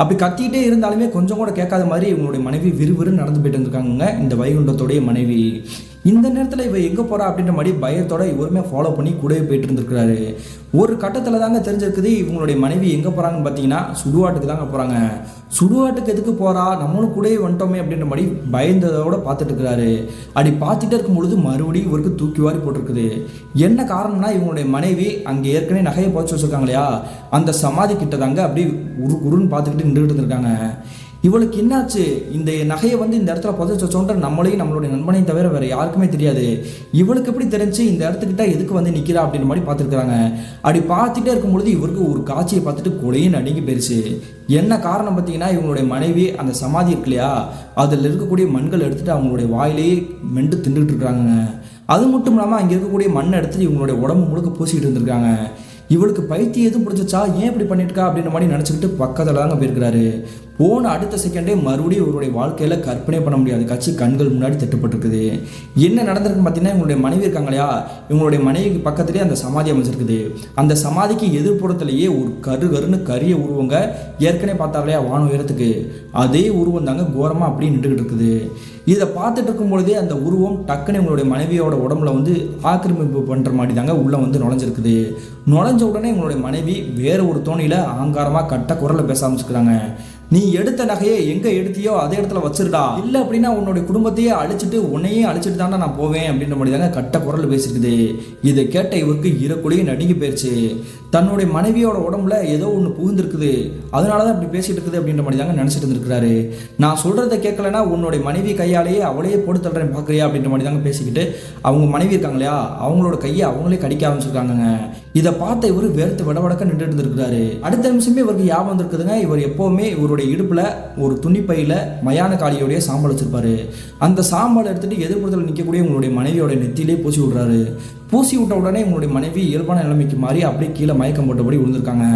Speaker 1: அப்படி கத்திக்கிட்டே இருந்தாலுமே கொஞ்சம் கூட கேட்காத மாதிரி இவங்களுடைய மனைவி விறுவிறுன்னு நடந்து போயிட்டு இருந்திருக்காங்க, இந்த வைகுண்டத்தோடைய மனைவி. இந்த நேரத்தில் இவ எங்கே போகிறா அப்படின்ற மாதிரி பயத்தோட இவருமே ஃபாலோ பண்ணி கூடவே போயிட்டு இருந்திருக்கிறாரு. ஒரு கட்டத்தில் தாங்க தெரிஞ்சிருக்குது இவங்களுடைய மனைவி எங்கே போகிறாங்கன்னு பார்த்தீங்கன்னா சுடுகாட்டுக்கு தாங்க போகிறாங்க. சுடுகாட்டுக்கு எதுக்கு போகிறா, நம்மளும் கூடவே வந்துட்டோமே அப்படின்ற மாதிரி பயந்ததோட பார்த்துட்டு இருக்கிறாரு. அப்படி பார்த்துட்டே இருக்கும் பொழுது மறுபடியும் இவருக்கு தூக்கி வாரி போட்டிருக்குது. என்ன காரணம்னா, இவங்களுடைய மனைவி அங்கே ஏற்கனவே நகையை புதைச்சி வச்சுருக்காங்க இல்லையா, அந்த சமாதி கிட்ட தாங்க அப்படி உருன்னு பார்த்துக்கிட்டு நின்றுட்டு இருந்திருக்காங்க. இவளுக்கு என்னாச்சு, இந்த நகையை வந்து இந்த இடத்துல புதைச்சி வச்சோன்ற நம்மளையும் நம்மளுடைய நண்பனையும் தவிர வேறு யாருக்குமே தெரியாது, இவளுக்கு எப்படி தெரிஞ்சு இந்த இடத்துக்கிட்ட எதுக்கு வந்து நிற்கிறா அப்படின்ற மாதிரி பார்த்துருக்குறாங்க. அப்படி பார்த்துட்டே இருக்கும்பொழுது இவருக்கு ஒரு காட்சியை பார்த்துட்டு கொலையும் நடுங்கி போயிடுச்சு. என்ன காரணம் பார்த்தீங்கன்னா, இவங்களுடைய மனைவி அந்த சமாதி இருக்கு இல்லையா, அதில் இருக்கக்கூடிய மண்கள் எடுத்துகிட்டு அவங்களுடைய வாயிலேயே மெண்டு தின்றுட்டு இருக்கிறாங்க. அது மட்டும் இல்லாமல் அங்கே இருக்கக்கூடிய மண்ணை எடுத்துகிட்டு இவங்களுடைய உடம்பு முழுக்க பூசிக்கிட்டு இருந்திருக்காங்க. இவளுக்கு பைத்தியம் எதுவும் பிடிச்சிச்சா, ஏன் இப்படி பண்ணிட்டுக்கா அப்படின்ற மாதிரி நினச்சிக்கிட்டு பக்கத்தில் தாங்க போயிருக்கிறாரு. போன அடுத்த செகண்டே மறுபடியும் இவருடைய வாழ்க்கையில் கற்பனை பண்ண முடியாது காட்சி கண்கள் முன்னாடி தட்டுப்பட்டிருக்குது. என்ன நடந்திருக்குன்னு பார்த்தீங்கன்னா, இவங்களுடைய மனைவி இருக்காங்க இல்லையா, இவங்களுடைய மனைவிக்கு பக்கத்துலேயே அந்த சமாதி அமைச்சிருக்குது. அந்த சமாதிக்கு எதிர்ப்புறத்துலேயே ஒரு கருன்னு கரிய உருவங்க ஏற்கனவே பார்த்தார் இல்லையா வான உயரத்துக்கு, அதே உருவம் தாங்க கோரமாக அப்படியே நின்றுக்கிட்டு இருக்குது. இதை பார்த்துட்டு இருக்கும் பொழுதே அந்த உருவம் டக்குன்னு இவங்களுடைய மனைவியோட உடம்புல வந்து ஆக்கிரமிப்பு பண்ணுற மாதிரி தாங்க உள்ளே வந்து நுழைஞ்சிருக்குது. நுழைஞ்ச உடனே இவங்களுடைய மனைவி வேற ஒரு தோணியில் ஆங்காரமாக கட்ட குரலில் பேச ஆரம்பிச்சுக்கிறாங்க. நீ எடுத்த நகையை எங்கே எடுத்தியோ அதே இடத்துல வச்சிருடா, இல்லை அப்படின்னா உன்னுடைய குடும்பத்தையே அழிச்சிட்டு உன்னையே அழிச்சிட்டு தாண்டா நான் போவேன் அப்படின்ற மாதிரி தாங்க கட்ட குரல் பேசிருக்குது. இதை கேட்ட இவருக்கு ஈரக்குழியே நடுங்கி போயிடுச்சு. தன்னுடைய மனைவியோட உடம்புல ஏதோ ஒன்று புகுந்திருக்குது, அதனால தான் இப்படி பேசிட்டு இருக்குது அப்படின்ற மாதிரி தாங்க நினச்சிட்டு இருந்திருக்கிறாரு. நான் சொல்கிறத கேட்கலன்னா உன்னுடைய மனைவி கையாலேயே அவளையே போட்டு தள்ளுறேன் பார்க்குறியா அப்படின்ற மாதிரி தாங்க பேசிக்கிட்டு அவங்க மனைவி இருக்காங்க இல்லையா, அவங்களோட கையை அவங்களே கடிக்க ஆரம்பிச்சிருக்காங்க. இதை பார்த்த இவர் வேர்த்து விடவடக்க நின்று இருந்திருக்கிறாரு. அடுத்த நிமிஷமே இவருக்கு ஞாபகம் இருக்குதுங்க, இவர் எப்போவுமே இவருடைய இவருடைய இடுப்புல ஒரு துணிப்பையில மயான காளியோடைய சாம்பல் வச்சிருப்பாரு. அந்த சாம்பலை எடுத்துட்டு எதிர்ப்புறத்தில் நிற்கக்கூடிய உங்களுடைய மனைவியோட நெத்தியிலே பூசி விடுறாரு. பூசி விட்ட உடனே உங்களுடைய மனைவி இயல்பான நிலைமைக்கு மாறி அப்படியே கீழே மயக்கம் போட்டபடி விழுந்திருக்காங்க.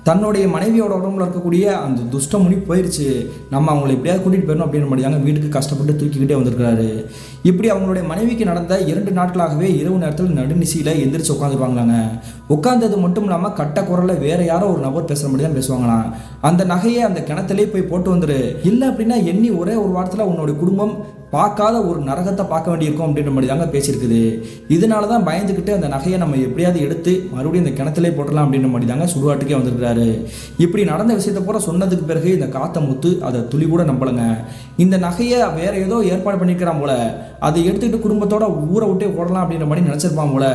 Speaker 1: தன்னுடைய மனைவியோட உடம்புல இருக்கக்கூடிய அந்த துஷ்டமுனி போயிடுச்சு, நம்ம அவங்களை எப்படியாவது கூட்டிகிட்டு போயிடணும் அப்படின்னு மாதிரியாங்க வீட்டுக்கு கஷ்டப்பட்டு தூக்கிக்கிட்டே வந்திருக்கிறாரு. இப்படி அவங்களுடைய மனைவிக்கு நடந்த 2 நாட்களாகவே இரவு நேரத்தில் நடுநிசையில் எந்திரிச்சு உட்காந்துருவாங்களாங்க. உட்காந்தது மட்டும் இல்லாமல் கட்ட குரலில் வேற யாரோ ஒரு நபர் பேசுகிற மாதிரி தான் பேசுவாங்களாம். அந்த நகையை அந்த கிணத்துலேயே போய் போட்டு வந்துரு, இல்லை அப்படின்னா எண்ணி ஒரே ஒரு வாரத்தில் உன்னுடைய குடும்பம் பார்க்காத ஒரு நரகத்தை பார்க்க வேண்டியிருக்கும் அப்படின்ற மாதிரி தாங்க பேசியிருக்குது. இதனால தான் பயந்துக்கிட்டு அந்த நகையை நம்ம எப்படியாவது எடுத்து மறுபடியும் இந்த கிணத்துலேயே போட்டலாம் அப்படின்ற மாதிரி தாங்க சுடுகாட்டுக்கே வந்திருக்கிறாரு. இப்படி நடந்த விஷயத்தை பூரா சொன்னதுக்கு பிறகு இந்த காத்தமுத்து அதை துளி கூட நம்பலைங்க. இந்த நகையை வேற ஏதோ ஏற்பாடு பண்ணியிருக்கிறான் போல, அதை எடுத்துக்கிட்டு குடும்பத்தோட ஊரை விட்டே ஓடலாம் அப்படின்ற மாதிரி நினச்சிருப்பான் போல.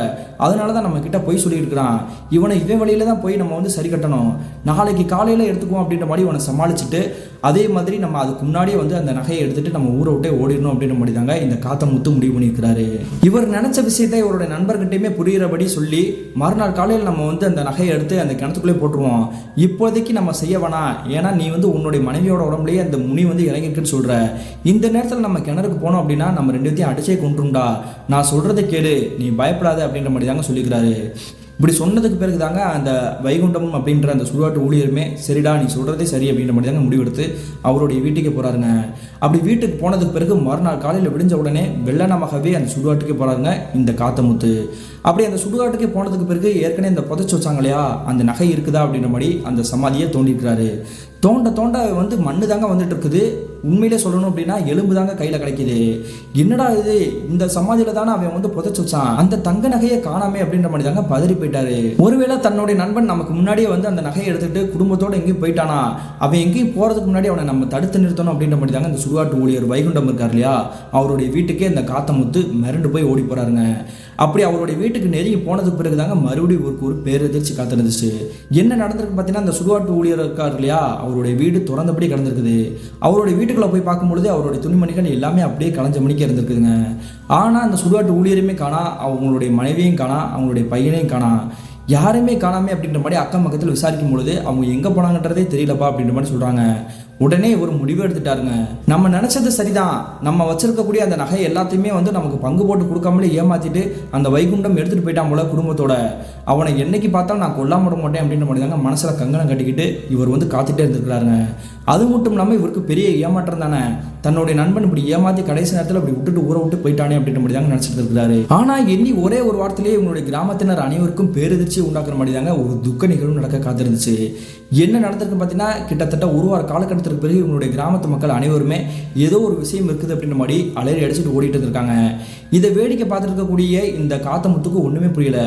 Speaker 1: அதனால தான் நம்ம கிட்ட போய் சொல்லியிருக்கிறான். இவனை இவன் வழியில தான் போய் நம்ம சரி கட்டணும், நாளைக்கு காலையில் எடுத்துக்குவோம் அப்படின்ற மாதிரி இவனை சமாளிச்சுட்டு அதே மாதிரி நம்ம அதுக்கு முன்னாடியே அந்த நகையை எடுத்துட்டு நம்ம ஊரை விட்டே ஓடிடணும் அப்படின்ற மாதிரி தாங்க இந்த காத்தமுத்து முடிவு பண்ணியிருக்கிறாரு. இவர் நினைச்ச விஷயத்தை இவருடைய நண்பர்கிட்டையுமே புரிகிறபடி சொல்லி மறுநாள் காலையில் நம்ம அந்த நகையை எடுத்து அந்த கிணத்துக்குள்ளே போட்டுருவோம், இப்போதைக்கு நம்ம செய்ய வேணாம், ஏன்னா நீ உன்னுடைய மனைவியோட உடம்புலேயே அந்த முனி இறங்கிருக்குன்னு சொல்ற, இந்த நேரத்தில் நம்ம கிணறுக்கு போனோம் அப்படின்னா நம்ம 2 பேத்தையும் அடிச்சே கொண்டுருண்டா, நான் சொல்றதை கேளு, நீ பயப்படாத அப்படின்ற மாதிரி தாங்க சொல்லிக்கிறாரு. இப்படி சொன்னதுக்கு பிறகு தாங்க அந்த வைகுண்டம் அப்படின்ற அந்த சுடுகாட்டு ஊழியருமே சரிடா நீ சொல்கிறதே சரி அப்படின்ற மாதிரி தாங்க முடிவெடுத்து அவருடைய வீட்டுக்கு போகிறாருங்க. அப்படி வீட்டுக்கு போனதுக்கு பிறகு மறுநாள் காலையில் விடிஞ்ச உடனே வெள்ளனமாகவே அந்த சுடுகாட்டுக்கே போகிறாருங்க இந்த காத்தமுத்து. அப்படி அந்த சுடுகாட்டுக்கே போனதுக்கு பிறகு ஏற்கனவே இந்த புதைச்சி வச்சாங்க இல்லையா அந்த நகை இருக்குதா அப்படின்ற மாதிரி அந்த சமாதியை தோண்டிருக்கிறாரு. தோண்ட தோண்ட மண்ணு தாங்க வந்துட்டு இருக்குது. உண்மையிலே சொல்லணும் அப்படின்னா எலும்பு தாங்க கையில் கிடைக்குது. என்னடா இது, இந்த சமாதியில தானே அவன் புதைச்சு வச்சான், அந்த தங்க நகையை காணாமே அப்படின்ற மாதிரி தாங்க பதறி போயிட்டாரு. ஒருவேளை தன்னுடைய நண்பன் நமக்கு முன்னாடியே அந்த நகையை எடுத்துட்டு குடும்பத்தோட எங்கேயும் போயிட்டானா, அவன் எங்கேயும் போறதுக்கு முன்னாடி அவனை நம்ம தடுத்து நிறுத்தணும் அப்படின்ற மாதிரி தாங்க இந்த சுடுகாட்டு ஊழியர் வைகுண்டம் இருக்கார் இல்லையா, அவருடைய வீட்டுக்கே இந்த காத்தமுத்து மிரண்டு போய் ஓடி போறாருங்க. அப்படி அவருடைய வீட்டுக்கு நெருங்கி போனதுக்கு பிறகு தாங்க மறுபடியும் ஒரு பேரெதிர்ச்சி காத்திருந்துச்சு. என்ன நடந்திருக்கு பார்த்தீங்கன்னா, அந்த சுடுகாட்டு ஊழியர் இருக்கார் இல்லையா, அவருடைய வீடு திறந்தபடி கிடந்திருக்குது. அவருடைய வீட்டுக்குள்ள போய் பார்க்கும்பொழுது அவருடைய துணிமணிகள் எல்லாமே அப்படியே களைஞ்ச மணிக்கு இருந்திருக்குதுங்க. ஆனால் அந்த சுடுகாட்டு ஊழியருமே காணா, அவங்களுடைய மனைவியும் காணா, அவங்களுடைய பையனையும் காணா, யாருமே காணாமே அப்படின்ற மாதிரி அக்கம் பக்கத்தில் விசாரிக்கும் பொழுது அவங்க எங்கே போனாங்கன்றதே தெரியலப்பா அப்படின்ற மாதிரி சொல்கிறாங்க. உடனே ஒரு முடிவு எடுத்துட்டாருங்க. நம்ம நினைச்சது சரிதான், நம்ம வச்சிருக்கக்கூடிய அந்த நகை எல்லாத்தையுமே நமக்கு பங்கு போட்டு கொடுக்காமலே ஏமாத்திட்டு அந்த வைகுண்டம் எடுத்துட்டு போயிட்டான் போல குடும்பத்தோட, அவனை என்னைக்கு பார்த்தாலும் நான் கொல்லாம விட மாட்டேன் அப்படின்ற மாதிரி தாங்க மனசுல கங்கணம் கட்டிக்கிட்டு இவர் காத்துட்டே இருந்திருக்கிறாருங்க. அது மட்டும் இல்லாமல் இவருக்கு பெரிய ஏமாற்றம் தானே, தன்னுடைய நண்பன் இப்படி ஏமாத்தி கடைசி நேரத்தில் இப்படி விட்டுட்டு ஊரை விட்டு போயிட்டானே அப்படின்ற மாதிரி தாங்க நினைச்சிட்டு இருக்கிறாரு. ஆனா எண்ணி ஒரே ஒரு வாரத்திலேயே இவங்களுடைய கிராமத்தினர் அனைவருக்கும் பேரெதிர்ச்சி உண்டாக்குற மாதிரி தாங்க ஒரு துக்க நிகழ்வு நடக்க காத்திருந்துச்சு. என்ன நடந்திருக்கு பார்த்தீங்கன்னா, கிட்டத்தட்ட ஒரு வார காலகட்டத்திற்கு பிறகு இவங்களுடைய கிராமத்து மக்கள் அனைவருமே ஏதோ ஒரு விஷயம் இருக்குது அப்படின்ற மாதிரி அலையறி அடிச்சுட்டு ஓடிட்டு இருக்காங்க. இதை வேடிக்கை பார்த்துட்டு இருக்கக்கூடிய இந்த காத்தமுத்துக்கு ஒன்றுமே புரியல.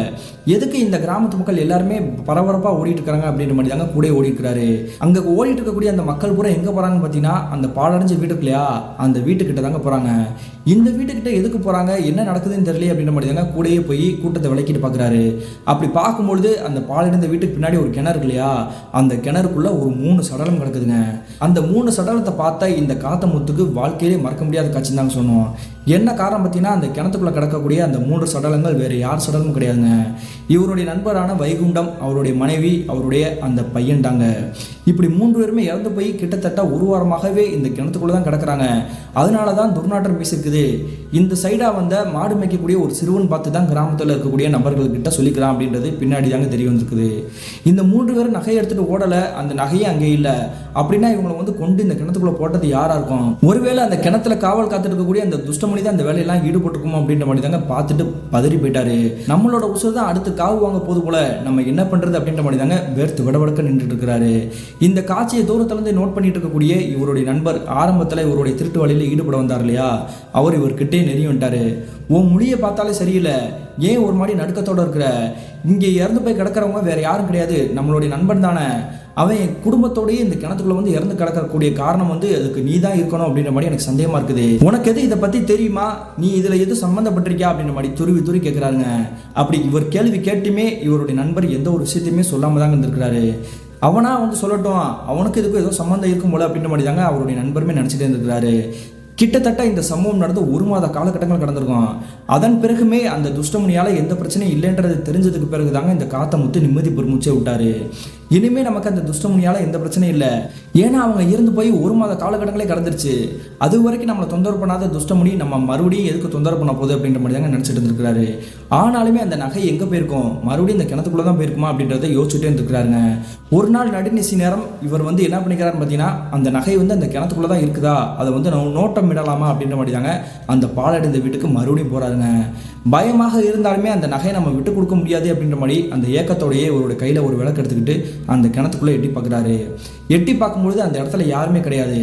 Speaker 1: எதுக்கு இந்த கிராமத்து மக்கள் எல்லாருமே பரபரப்பாக ஓடிட்டு இருக்காங்க அப்படின்ற மாதிரி தாங்க கூட ஓடி இருக்கிறாரு. அங்கே ஓடிட்டு இருக்கக்கூடிய அந்த மக்கள் பூரா எங்கே போகிறாங்கன்னு பார்த்தீங்கன்னா, அந்த பாலடைஞ்ச வீட்டுக்கு இல்லையா அந்த வீட்டுக்கிட்ட தாங்க போகிறாங்க. இந்த வீட்டுக்கிட்ட எதுக்கு போகிறாங்க, என்ன நடக்குதுன்னு தெரியல அப்படின்ற மாதிரி தாங்க கூடயே போய் கூட்டத்தை விளக்கிட்டு பார்க்குறாரு. அப்படி பார்க்கும்பொழுது அந்த பாலடைந்த வீட்டுக்கு பின்னாடி ஒரு கிணறு இல்லையா, அந்த கிணறுக்குள்ள ஒரு 3 சடலம் கிடக்குதுங்க. அந்த 3 சடலத்தை பார்த்தா இந்த காத்தமுத்துக்கு வாழ்க்கையிலே மறக்க முடியாத காட்சி தாங்க சொன்னோம். என்ன காரணம் பார்த்தீங்கன்னா, அந்த கிணத்துக்குள்ள கிடக்கக்கூடிய அந்த 3 சடலங்கள் வேறு யார் சடலமும் கிடையாதுங்க, இவருடைய நண்பரான வைகுண்டம், அவருடைய மனைவி, அவருடைய அந்த பையன் தாங்க. இப்படி 3 பேருமே இறந்து போய் கிட்டத்தட்ட ஒரு வாரமாகவே இந்த கிணத்துக்குள்ள தான் கிடக்குறாங்க. அதனால தான் துர்நாற்றம் வீசிருக்குது. இந்த சைடாக மாடு மேய்க்கக்கூடிய ஒரு சிறுவன் பார்த்து தான் கிராமத்தில் இருக்கக்கூடிய நபர்கள்கிட்ட சொல்லிக்கிறான் அப்படின்றது பின்னாடி தாங்க தெரிய வந்திருக்குது. இந்த 3 பேரும் நகையை எடுத்துட்டு ஓடலை, அந்த நகையே அங்கே இல்லை அப்படின்னா இவங்களை கொண்டு இந்த கிணத்துக்குள்ள போட்டது யாரா இருக்கும்? ஒருவேளை அந்த கிணத்துல காவல் காத்துட்டு இருக்கக்கூடிய அந்த துஷ்டமணி தான் அந்த வேலையெல்லாம் ஈடுபட்டுக்குமோ அப்படின்ற மாதிரி தாங்க பார்த்துட்டு பதறி போயிட்டாரு. நம்மளோட உசுர் தான் அடுத்து காவு வாங்க போது போல, நம்ம என்ன பண்றது அப்படின்ற மாதிரி தாங்க வேர்த்து விடவடக்க நின்றுட்டு இருக்கிறாரு. இந்த காட்சியை தூரத்திலிருந்து நோட் பண்ணிட்டு இருக்கக்கூடிய இவருடைய நண்பர் ஆரம்பத்தில் இவருடைய திருட்டு வழியில் ஈடுபட வந்தார் இல்லையா, அவர் இவர்கிட்டே நெறி வந்துட்டாரு. உன் மொழியை பார்த்தாலே சரியில்லை, ஏன் ஒரு மாதிரி நடுக்கத்தோடு இருக்கிற, இங்கே இறந்து போய் கிடக்கிறவங்க வேற யாரும் கிடையாது, நம்மளுடைய நண்பன் தானே, அவன் குடும்பத்தோடய இந்த கிணத்துக்குள்ள இறந்து கிடக்கக்கூடிய காரணம் அதுக்கு நீ தான் இருக்கணும் அப்படின்ற மாதிரி எனக்கு சந்தேகமா இருக்குது. உனக்கு எது இதை பத்தி தெரியுமா, நீ இதுல எது சம்பந்தப்பட்டிருக்கியா அப்படின்ற மாதிரி துருவி கேட்கிறாருங்க. அப்படி இவர் கேள்வி கேட்டுமே இவருடைய நண்பர் எந்த ஒரு விஷயத்தையுமே சொல்லாம தாங்க இருந்திருக்கிறாரு. அவனா சொல்லட்டும், அவனுக்கு இதுக்கும் ஏதோ சம்மந்தம் இருக்கும் போல அப்படின்ற மாதிரி தாங்க அவருடைய நண்பருமே நினைச்சிட்டே இருந்திருக்கிறாரு. கிட்டத்தட்ட இந்த சம்பவம் நடந்து 1 மாத காலகட்டங்கள் கடந்திருக்கும். அதன் பிறகுமே அந்த துஷ்டமுனியால் எந்த பிரச்சனையும் இல்லைன்றது தெரிஞ்சதுக்கு பிறகு தாங்க இந்த காத்தமுத்து நிம்மதி பெருமூச்சே விட்டாரு. இனிமே நமக்கு அந்த துஷ்டமுனியால் எந்த பிரச்சனையும் இல்லை, ஏன்னா அவங்க இருந்து போய் 1 மாத காலகட்டங்களே கடந்துருச்சு. அது வரைக்கும் நம்மளை தொந்தரவு பண்ணாத துஷ்டமுனி நம்ம மறுபடியும் எதுக்கு தொந்தரவு பண்ண போகுது அப்படின்ற மாதிரி தாங்க நினச்சிட்டு இருந்திருக்காரு. ஆனாலுமே அந்த நகை எங்கே போயிருக்கும், மறுபடியும் இந்த கிணத்துக்குள்ளே தான் போயிருக்குமா அப்படின்றத யோசிச்சுட்டே இருந்திருக்காருங்க. ஒரு நாள் நடுநிசி நேரம் இவர் என்ன பண்ணிக்கிறாருன்னு பார்த்தீங்கன்னா, அந்த நகை அந்த கிணத்துக்குள்ளே தான் இருக்குதா, அதை நோட்டம் இடலாமா அப்படின்ற மாதிரி தாங்க அந்த பாலடைந்த வீட்டுக்கு மறுபடியும் போகிறாருங்க. பயமாக இருந்தாலுமே அந்த நகையை நம்ம விட்டு கொடுக்க முடியாது அப்படின்ற மாதிரி அந்த ஏக்கத்தோடையே இவருடைய கையில் ஒரு விளக்கு எடுத்துக்கிட்டு அந்த கிணத்துக்குள்ளே எட்டி பார்க்குறாரு. எட்டி பார்க்கும்பொழுது அந்த இடத்துல யாருமே கிடையாது.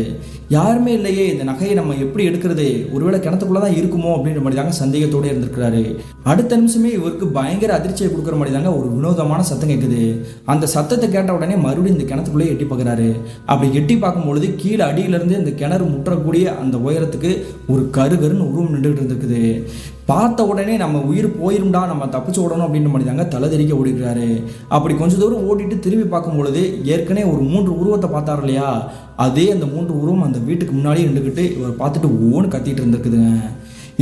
Speaker 1: யாருமே இல்லையே, இந்த நகையை நம்ம எப்படி எடுக்கிறது, ஒருவேளை கிணத்துக்குள்ளே தான் இருக்குமோ அப்படின்ற மாதிரி தாங்க சந்தேகத்தோடு இருந்திருக்கிறாரு. அடுத்த நிமிஷமே இவருக்கு பயங்கர அதிர்ச்சியை கொடுக்குற மாதிரி தாங்க ஒரு வினோதமான சத்தம் கேட்குது. அந்த சத்தத்தை கேட்ட உடனே மறுபடியும் இந்த கிணத்துக்குள்ளே எட்டி பார்க்குறாரு. அப்படி எட்டி பார்க்கும்பொழுது கீழே அடியிலிருந்து இந்த கிணறு முற்றக்கூடிய அந்த உயரத்துக்கு ஒரு கருகருன்னு உருவம் நின்றுகிட்டு இருந்திருக்குது. பார்த்த உடனே நம்ம உயிர் போயிரும்டா, நம்ம தப்பிச்சு ஓடணும் அப்படின்ற மாதிரி தாங்க தலைதெறிக்க ஓடிக்கிறாரு. அப்படி கொஞ்சம் தூரம் ஓடிட்டு திரும்பி பார்க்கும்பொழுது ஏற்கனவே ஒரு 3 உருவத்தை பார்த்தார் இல்லையா, அதே அந்த 3 உருவம் அந்த வீட்டுக்கு முன்னாடி நின்றுக்கிட்டு இவர் பார்த்துட்டு ஓன்னு கத்திட்டு இருந்திருக்குதுங்க.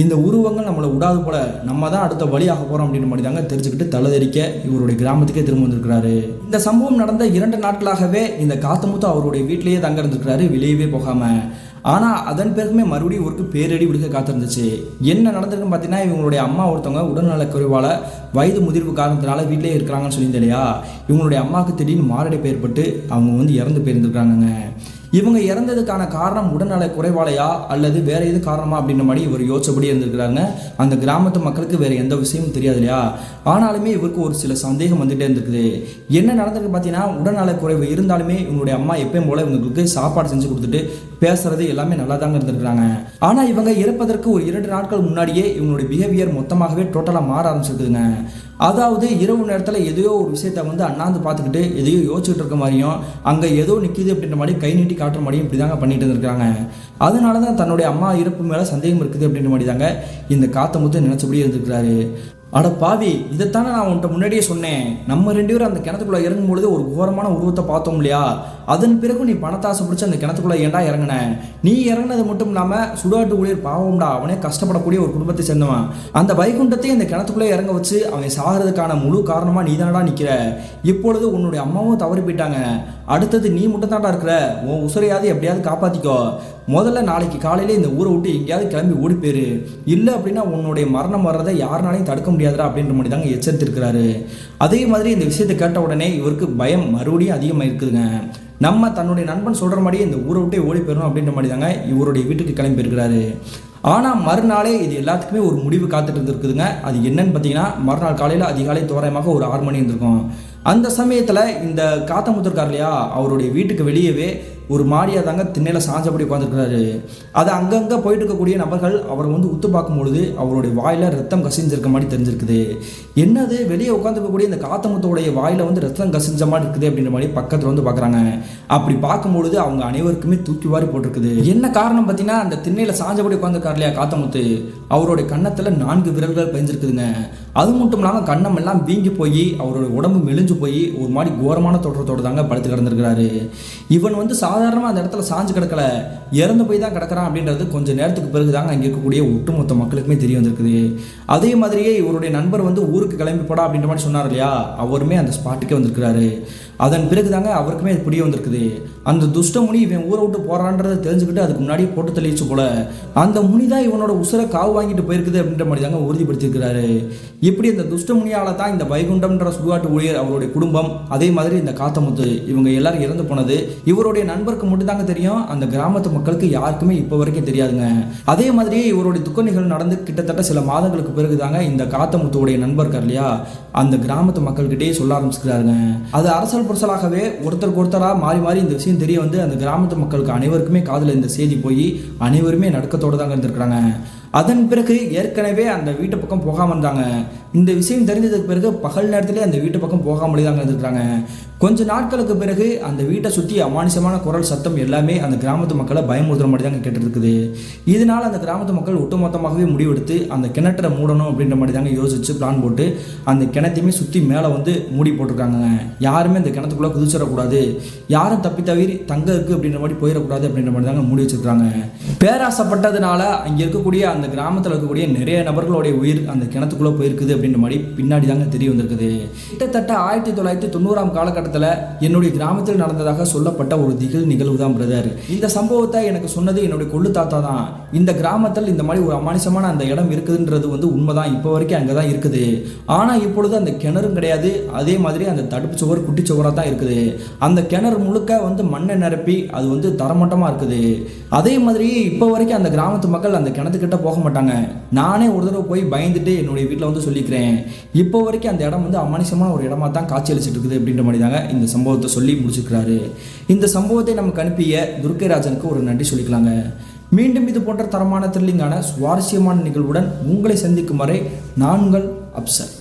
Speaker 1: இந்த உருவங்கள் நம்மளை விடாது போல, நம்ம தான் அடுத்த வழியாக போகிறோம் அப்படின்ற மாதிரி தாங்க தெரிஞ்சுக்கிட்டு தலைதெறிக்க இவருடைய கிராமத்துக்கே திரும்ப வந்திருக்கிறாரு. இந்த சம்பவம் நடந்த 2 நாட்களாகவே இந்த காத்தமுத்து அவருடைய வீட்டிலேயே தங்க இருந்திருக்கிறாரு, வெளியவே போகாமல். ஆனால் அதன் பிறகுமே மறுபடியும் இவருக்கு பேரடி விடுக்க காத்திருந்துச்சு. என்ன நடந்திருக்குன்னு பார்த்தீங்கன்னா, இவங்களுடைய அம்மா ஒருத்தவங்க உடல்நலக் குறைவால் வயது முதிர்வு காரணத்தினால வீட்டிலே இருக்கிறாங்கன்னு சொல்லியிருந்தேன் இல்லையா, இவங்களுடைய அம்மாவுக்கு திடீர்னு மாரடைப்பு ஏற்பட்டு அவங்க இறந்து போயிருந்துருக்காங்க. இவங்க இறந்ததுக்கான காரணம் உடல்நல குறைவாலையா அல்லது வேற எது காரணமா அப்படின்ற மாதிரி இவர் யோசிச்சபடி இருந்திருக்கிறாங்க. அந்த கிராமத்து மக்களுக்கு வேற எந்த விஷயமும் தெரியாது இல்லையா. ஆனாலுமே இவருக்கு ஒரு சில சந்தேகம் வந்துட்டே இருந்திருக்குது. என்ன நடந்திருக்கு பார்த்தீங்கன்னா, உடல்நல குறைவு இருந்தாலுமே இவங்களுடைய அம்மா எப்பயும் போல இவங்களுக்கு சாப்பாடு செஞ்சு கொடுத்துட்டு பேசுறது எல்லாமே நல்லா தாங்க இருந்திருக்கிறாங்க. ஆனால் இவங்க இறப்பதற்கு ஒரு 2 நாட்கள் முன்னாடியே இவங்களுடைய பிஹேவியர் மொத்தமாகவே டோட்டலாக மாற ஆரம்பிச்சிருக்குதுங்க. அதாவது இரவு நேரத்தில் எதையோ ஒரு விஷயத்த அண்ணாந்து பார்த்துக்கிட்டு எதையோ யோசிச்சுட்டு இருக்க மாதிரியும், அங்கே ஏதோ நிற்கிது அப்படின்ற மாதிரி கை நீட்டி காட்டுற மாதிரியும் இப்படி தாங்க பண்ணிட்டு இருந்திருக்காங்க. அதனால தான் தன்னுடைய அம்மா இறப்பு மேலே சந்தேகம் இருக்குது அப்படின்ற மாதிரி தாங்க இந்த காத்தமுத்து நினச்சபடியே இருந்திருக்கிறாரு. அட பாவி, இதைத்தானே நான் உன்கிட்ட முன்னாடியே சொன்னேன். நம்ம 2 பேரும் அந்த கிணத்துக்குள்ளே இறங்கும்பொழுது ஒரு கோரமான உருவத்தை பார்த்தோம் இல்லையா, அதன் பிறகு நீ பணத்தாசை பிடிச்சி அந்த கிணத்துக்குள்ளே ஏன்டா இறங்கின, நீ இறங்கினது மட்டும் இல்லாமல் சுடாட்டு ஊழியர் பாவம்டா, அவனே கஷ்டப்படக்கூடிய ஒரு குடும்பத்தை சேர்ந்தவன், அந்த வைகுண்டத்தையும் அந்த கிணத்துக்குள்ளே இறங்க வச்சு அவன் சாகிறதுக்கான முழு காரணமாக நீ தானடா நிற்கிற. இப்பொழுது உன்னுடைய அம்மாவும் தவறி போயிட்டாங்க, அடுத்தது நீ மட்டும் தான்டா இருக்கிற, உன் உசுரையாவது எப்படியாவது காப்பாற்றிக்கோ. முதல்ல நாளைக்கு காலையில் இந்த ஊரை விட்டு எங்கேயாவது கிளம்பி ஓடி போயிரு, இல்லை அப்படின்னா உன்னுடைய மரணம் வர்றதை யாருனாலையும் தடுக்க முடியாதுடா அப்படின்ற மாதிரி தாங்க எச்சரித்திருக்கிறாரு. அதே மாதிரி இந்த விஷயத்தை கேட்ட உடனே இவருக்கு பயம் மறுபடியும் அதிகமாக இருக்குதுங்க. நம்ம தன்னுடைய நண்பன் சொல்கிற மாதிரியே இந்த ஊரை விட்டே ஓடி போயிடணும் அப்படின்ற மாதிரி தாங்க இவருடைய வீட்டுக்கு கிளம்பி இருக்கிறாரு. ஆனால் மறுநாளே இது எல்லாத்துக்குமே ஒரு முடிவு காத்துட்டு இருந்துருக்குதுங்க. அது என்னன்னு பார்த்தீங்கன்னா, மறுநாள் காலையில் அதிகாலை தோராயமாக ஒரு 6 மணி இருந்திருக்கும். அந்த சமயத்தில் இந்த காத்தமுத்து இருக்கார் இல்லையா, அவருடைய வீட்டுக்கு வெளியவே ஒரு மாடியாக தாங்க திண்ணையில் சாஞ்சபடி உட்காந்துருக்கிறாரு. அது அங்கங்கே போயிட்டு இருக்கக்கூடிய நபர்கள் அவரை உத்து பார்க்கும்பொழுது அவருடைய வாயில் ரத்தம் கசிஞ்சிருக்க மாதிரி தெரிஞ்சிருக்குது. என்னது, வெளியே உட்காந்துருக்கக்கூடிய இந்த காத்தமுத்தோடைய வாயில் ரத்தம் கசிஞ்ச மாதிரி இருக்குது அப்படின்ற மாதிரி பக்கத்தில் பார்க்குறாங்க. அப்படி பார்க்கும்பொழுது அவங்க அனைவருக்குமே தூக்கி வாரி போட்டிருக்குது. என்ன காரணம் பார்த்தீங்கன்னா, அந்த திண்ணையில் சாஞ்சபடி உட்காந்துருக்கார் இல்லையா காத்தமுத்து, அவருடைய கன்னத்தில் 4 விரல்கள் பதிஞ்சிருக்குதுங்க. அது மட்டும் இல்லாமல் கண்ணம் எல்லாம் வீங்கி போய் அவருடைய உடம்பு மெலிஞ்சு போய் ஒரு மாதிரி கோரமான தோற்றத்தோடு தாங்க படுத்து கிடந்திருக்கிறாரு. இவன் சாதாரணமாக அந்த இடத்துல சாஞ்சு கிடக்கல, இறந்து போய் தான் கிடக்கிறான் அப்படின்றது கொஞ்சம் நேரத்துக்கு பிறகு தாங்க அங்கே இருக்கக்கூடிய ஒட்டுமொத்த மக்களுக்குமே தெரிய வந்திருக்குது. அதே மாதிரியே இவருடைய நண்பர் ஊருக்கு கிளம்பி போடா அப்படின்ற மாதிரி சொன்னார் இல்லையா, அவருமே அந்த ஸ்பாட்டுக்கே வந்திருக்கிறாரு. அதன் பிறகு தாங்க அவருக்குமே அது புரிய வந்திருக்குது. அந்த துஷ்டமுனி இவன் ஊரை விட்டு போறான்றதை தெரிஞ்சுக்கிட்டு அதுக்கு முன்னாடியே போட்டு தெளிச்சு போல அந்த முனி தான் இவனோட உசுரை காவு வாங்கிட்டு போயிருக்குது அப்படின்ற மாதிரி தாங்க உறுதிப்படுத்தியிருக்கிறாரு. இப்படி இந்த துஷ்டமுனியால தான் இந்த வைகுண்டம்ன்ற சுடுகாட்டு ஊழியர், அவருடைய குடும்பம், அதே மாதிரி இந்த காத்தமுத்து இவங்க எல்லாரும் இறந்து போனது இவருடைய நண்பருக்கு மட்டும் தாங்க தெரியும். அந்த கிராமத்து மக்களுக்கு யாருக்குமே இப்போ வரைக்கும் தெரியாதுங்க. அதே மாதிரியே இவருடைய துக்க நிகழ்வு நடந்து கிட்டத்தட்ட சில மாதங்களுக்கு பிறகு தாங்க இந்த காத்தமுத்துடைய நண்பர் இருக்கார் இல்லையா, அந்த கிராமத்து மக்கள்கிட்டயே சொல்ல ஆரம்பிச்சுக்கிறாருங்க. அது அரசல் புரசலாகவே ஒருத்தருக்கு ஒருத்தராக மாறி மாறி இந்த விஷயம் தெரிய அந்த கிராமத்து மக்களுக்கு அனைவருக்குமே காதில் இந்த செய்தி போய் அனைவருமே நடுக்கத்தோடு தாங்க இருந்திருக்கிறாங்க. அதன் பிறகு ஏற்கனவே அந்த வீட்டு பக்கம் போகாமல் இருந்தாங்க. இந்த விஷயம் தெரிஞ்சதுக்கு பிறகு பகல் நேரத்திலே அந்த வீட்டு பக்கம் போகாமலே தாங்க இருந்திருக்காங்க. கொஞ்ச நாட்களுக்கு பிறகு அந்த வீட்டை சுற்றி அமானுஷமான குரல் சத்தம் எல்லாமே அந்த கிராமத்து மக்களை பயமுறுத்துற மாதிரி தாங்க கேட்டு இருக்குது. இதனால் அந்த கிராமத்து மக்கள் ஒட்டுமொத்தமாகவே முடிவெடுத்து அந்த கிணற்றை மூடணும் அப்படின்ற மாதிரி தாங்க யோசிச்சு பிளான் போட்டு அந்த கிணத்தையுமே சுற்றி மேலே வந்து மூடி போட்டிருக்காங்க. யாருமே அந்த கிணத்துக்குள்ளே குதிச்சிடக்கூடாது, யாரும் தப்பி தவிர தங்க இருக்குது அப்படின்ற மாதிரி போயிடக்கூடாது அப்படின்ற மாதிரி தாங்க மூடி வச்சிருக்காங்க. பேராசப்பட்டதுனால அங்கே இருக்கக்கூடிய அந்த கிராமத்தில் இருக்கக்கூடிய நிறைய நபர்களுடைய உயிர் அந்த கிணத்துக்குள்ளே போயிருக்குது அப்படின்ற மாதிரி பின்னாடி தாங்க தெரிய வந்திருக்குது. கிட்டத்தட்ட 1990 காலகட்டத்தில் என்னுடைய கிராமத்தில் நடந்ததாக சொல்லப்பட்ட ஒரு நிகழ்வு தான் பிரதர். இந்த சம்பவத்தை எனக்கு சொன்னது என்னுடைய கொள்ளு தாத்தா தான். இந்த கிராமத்தில் இந்த மாதிரி ஒரு அமானுஷமான அந்த இடம் இருக்குதுன்றது வந்து உண்மைதான், இப்போ வரைக்கும் அங்கே தான் இருக்குது. ஆனால் இப்பொழுது அந்த கிணறும் கிடையாது, அதே மாதிரி அந்த தடுப்பு சுவர் குட்டி சுவராக தான் இருக்குது. அந்த கிணறு முழுக்க வந்து மண்ணை நிரப்பி அது வந்து தரமட்டமாக இருக்குது. அதே மாதிரி இப்போ வரைக்கும் அந்த கிராமத்து மக்கள் அந்த கிணத்துக்கிட்ட போக மாட்டாங்க. நானே ஒரு தடவை போய் பயந்துட்டு என்னுடைய வீட்டில் வந்து சொல்லிக்கிறேன், இப்போ வரைக்கும் அந்த இடம் வந்து அமானுஷமான ஒரு இடமா தான் காட்சி அளிச்சிட்டு இருக்குது அப்படின்ற மாதிரி தாங்க இந்த சம்பவத்தை சொல்லி முடிச்சுக்கிறாரு. இந்த சம்பவத்தை நமக்கு அனுப்பிய துர்க்கைராஜனுக்கு ஒரு நன்றி சொல்லிக்கலாங்க. மீண்டும் இது போன்ற தரமான த்ரில்லிங்கான சுவாரஸ்யமான நிகழ்வுடன் உங்களை சந்திக்கும் வரை நான் உங்கள் அப்சர்.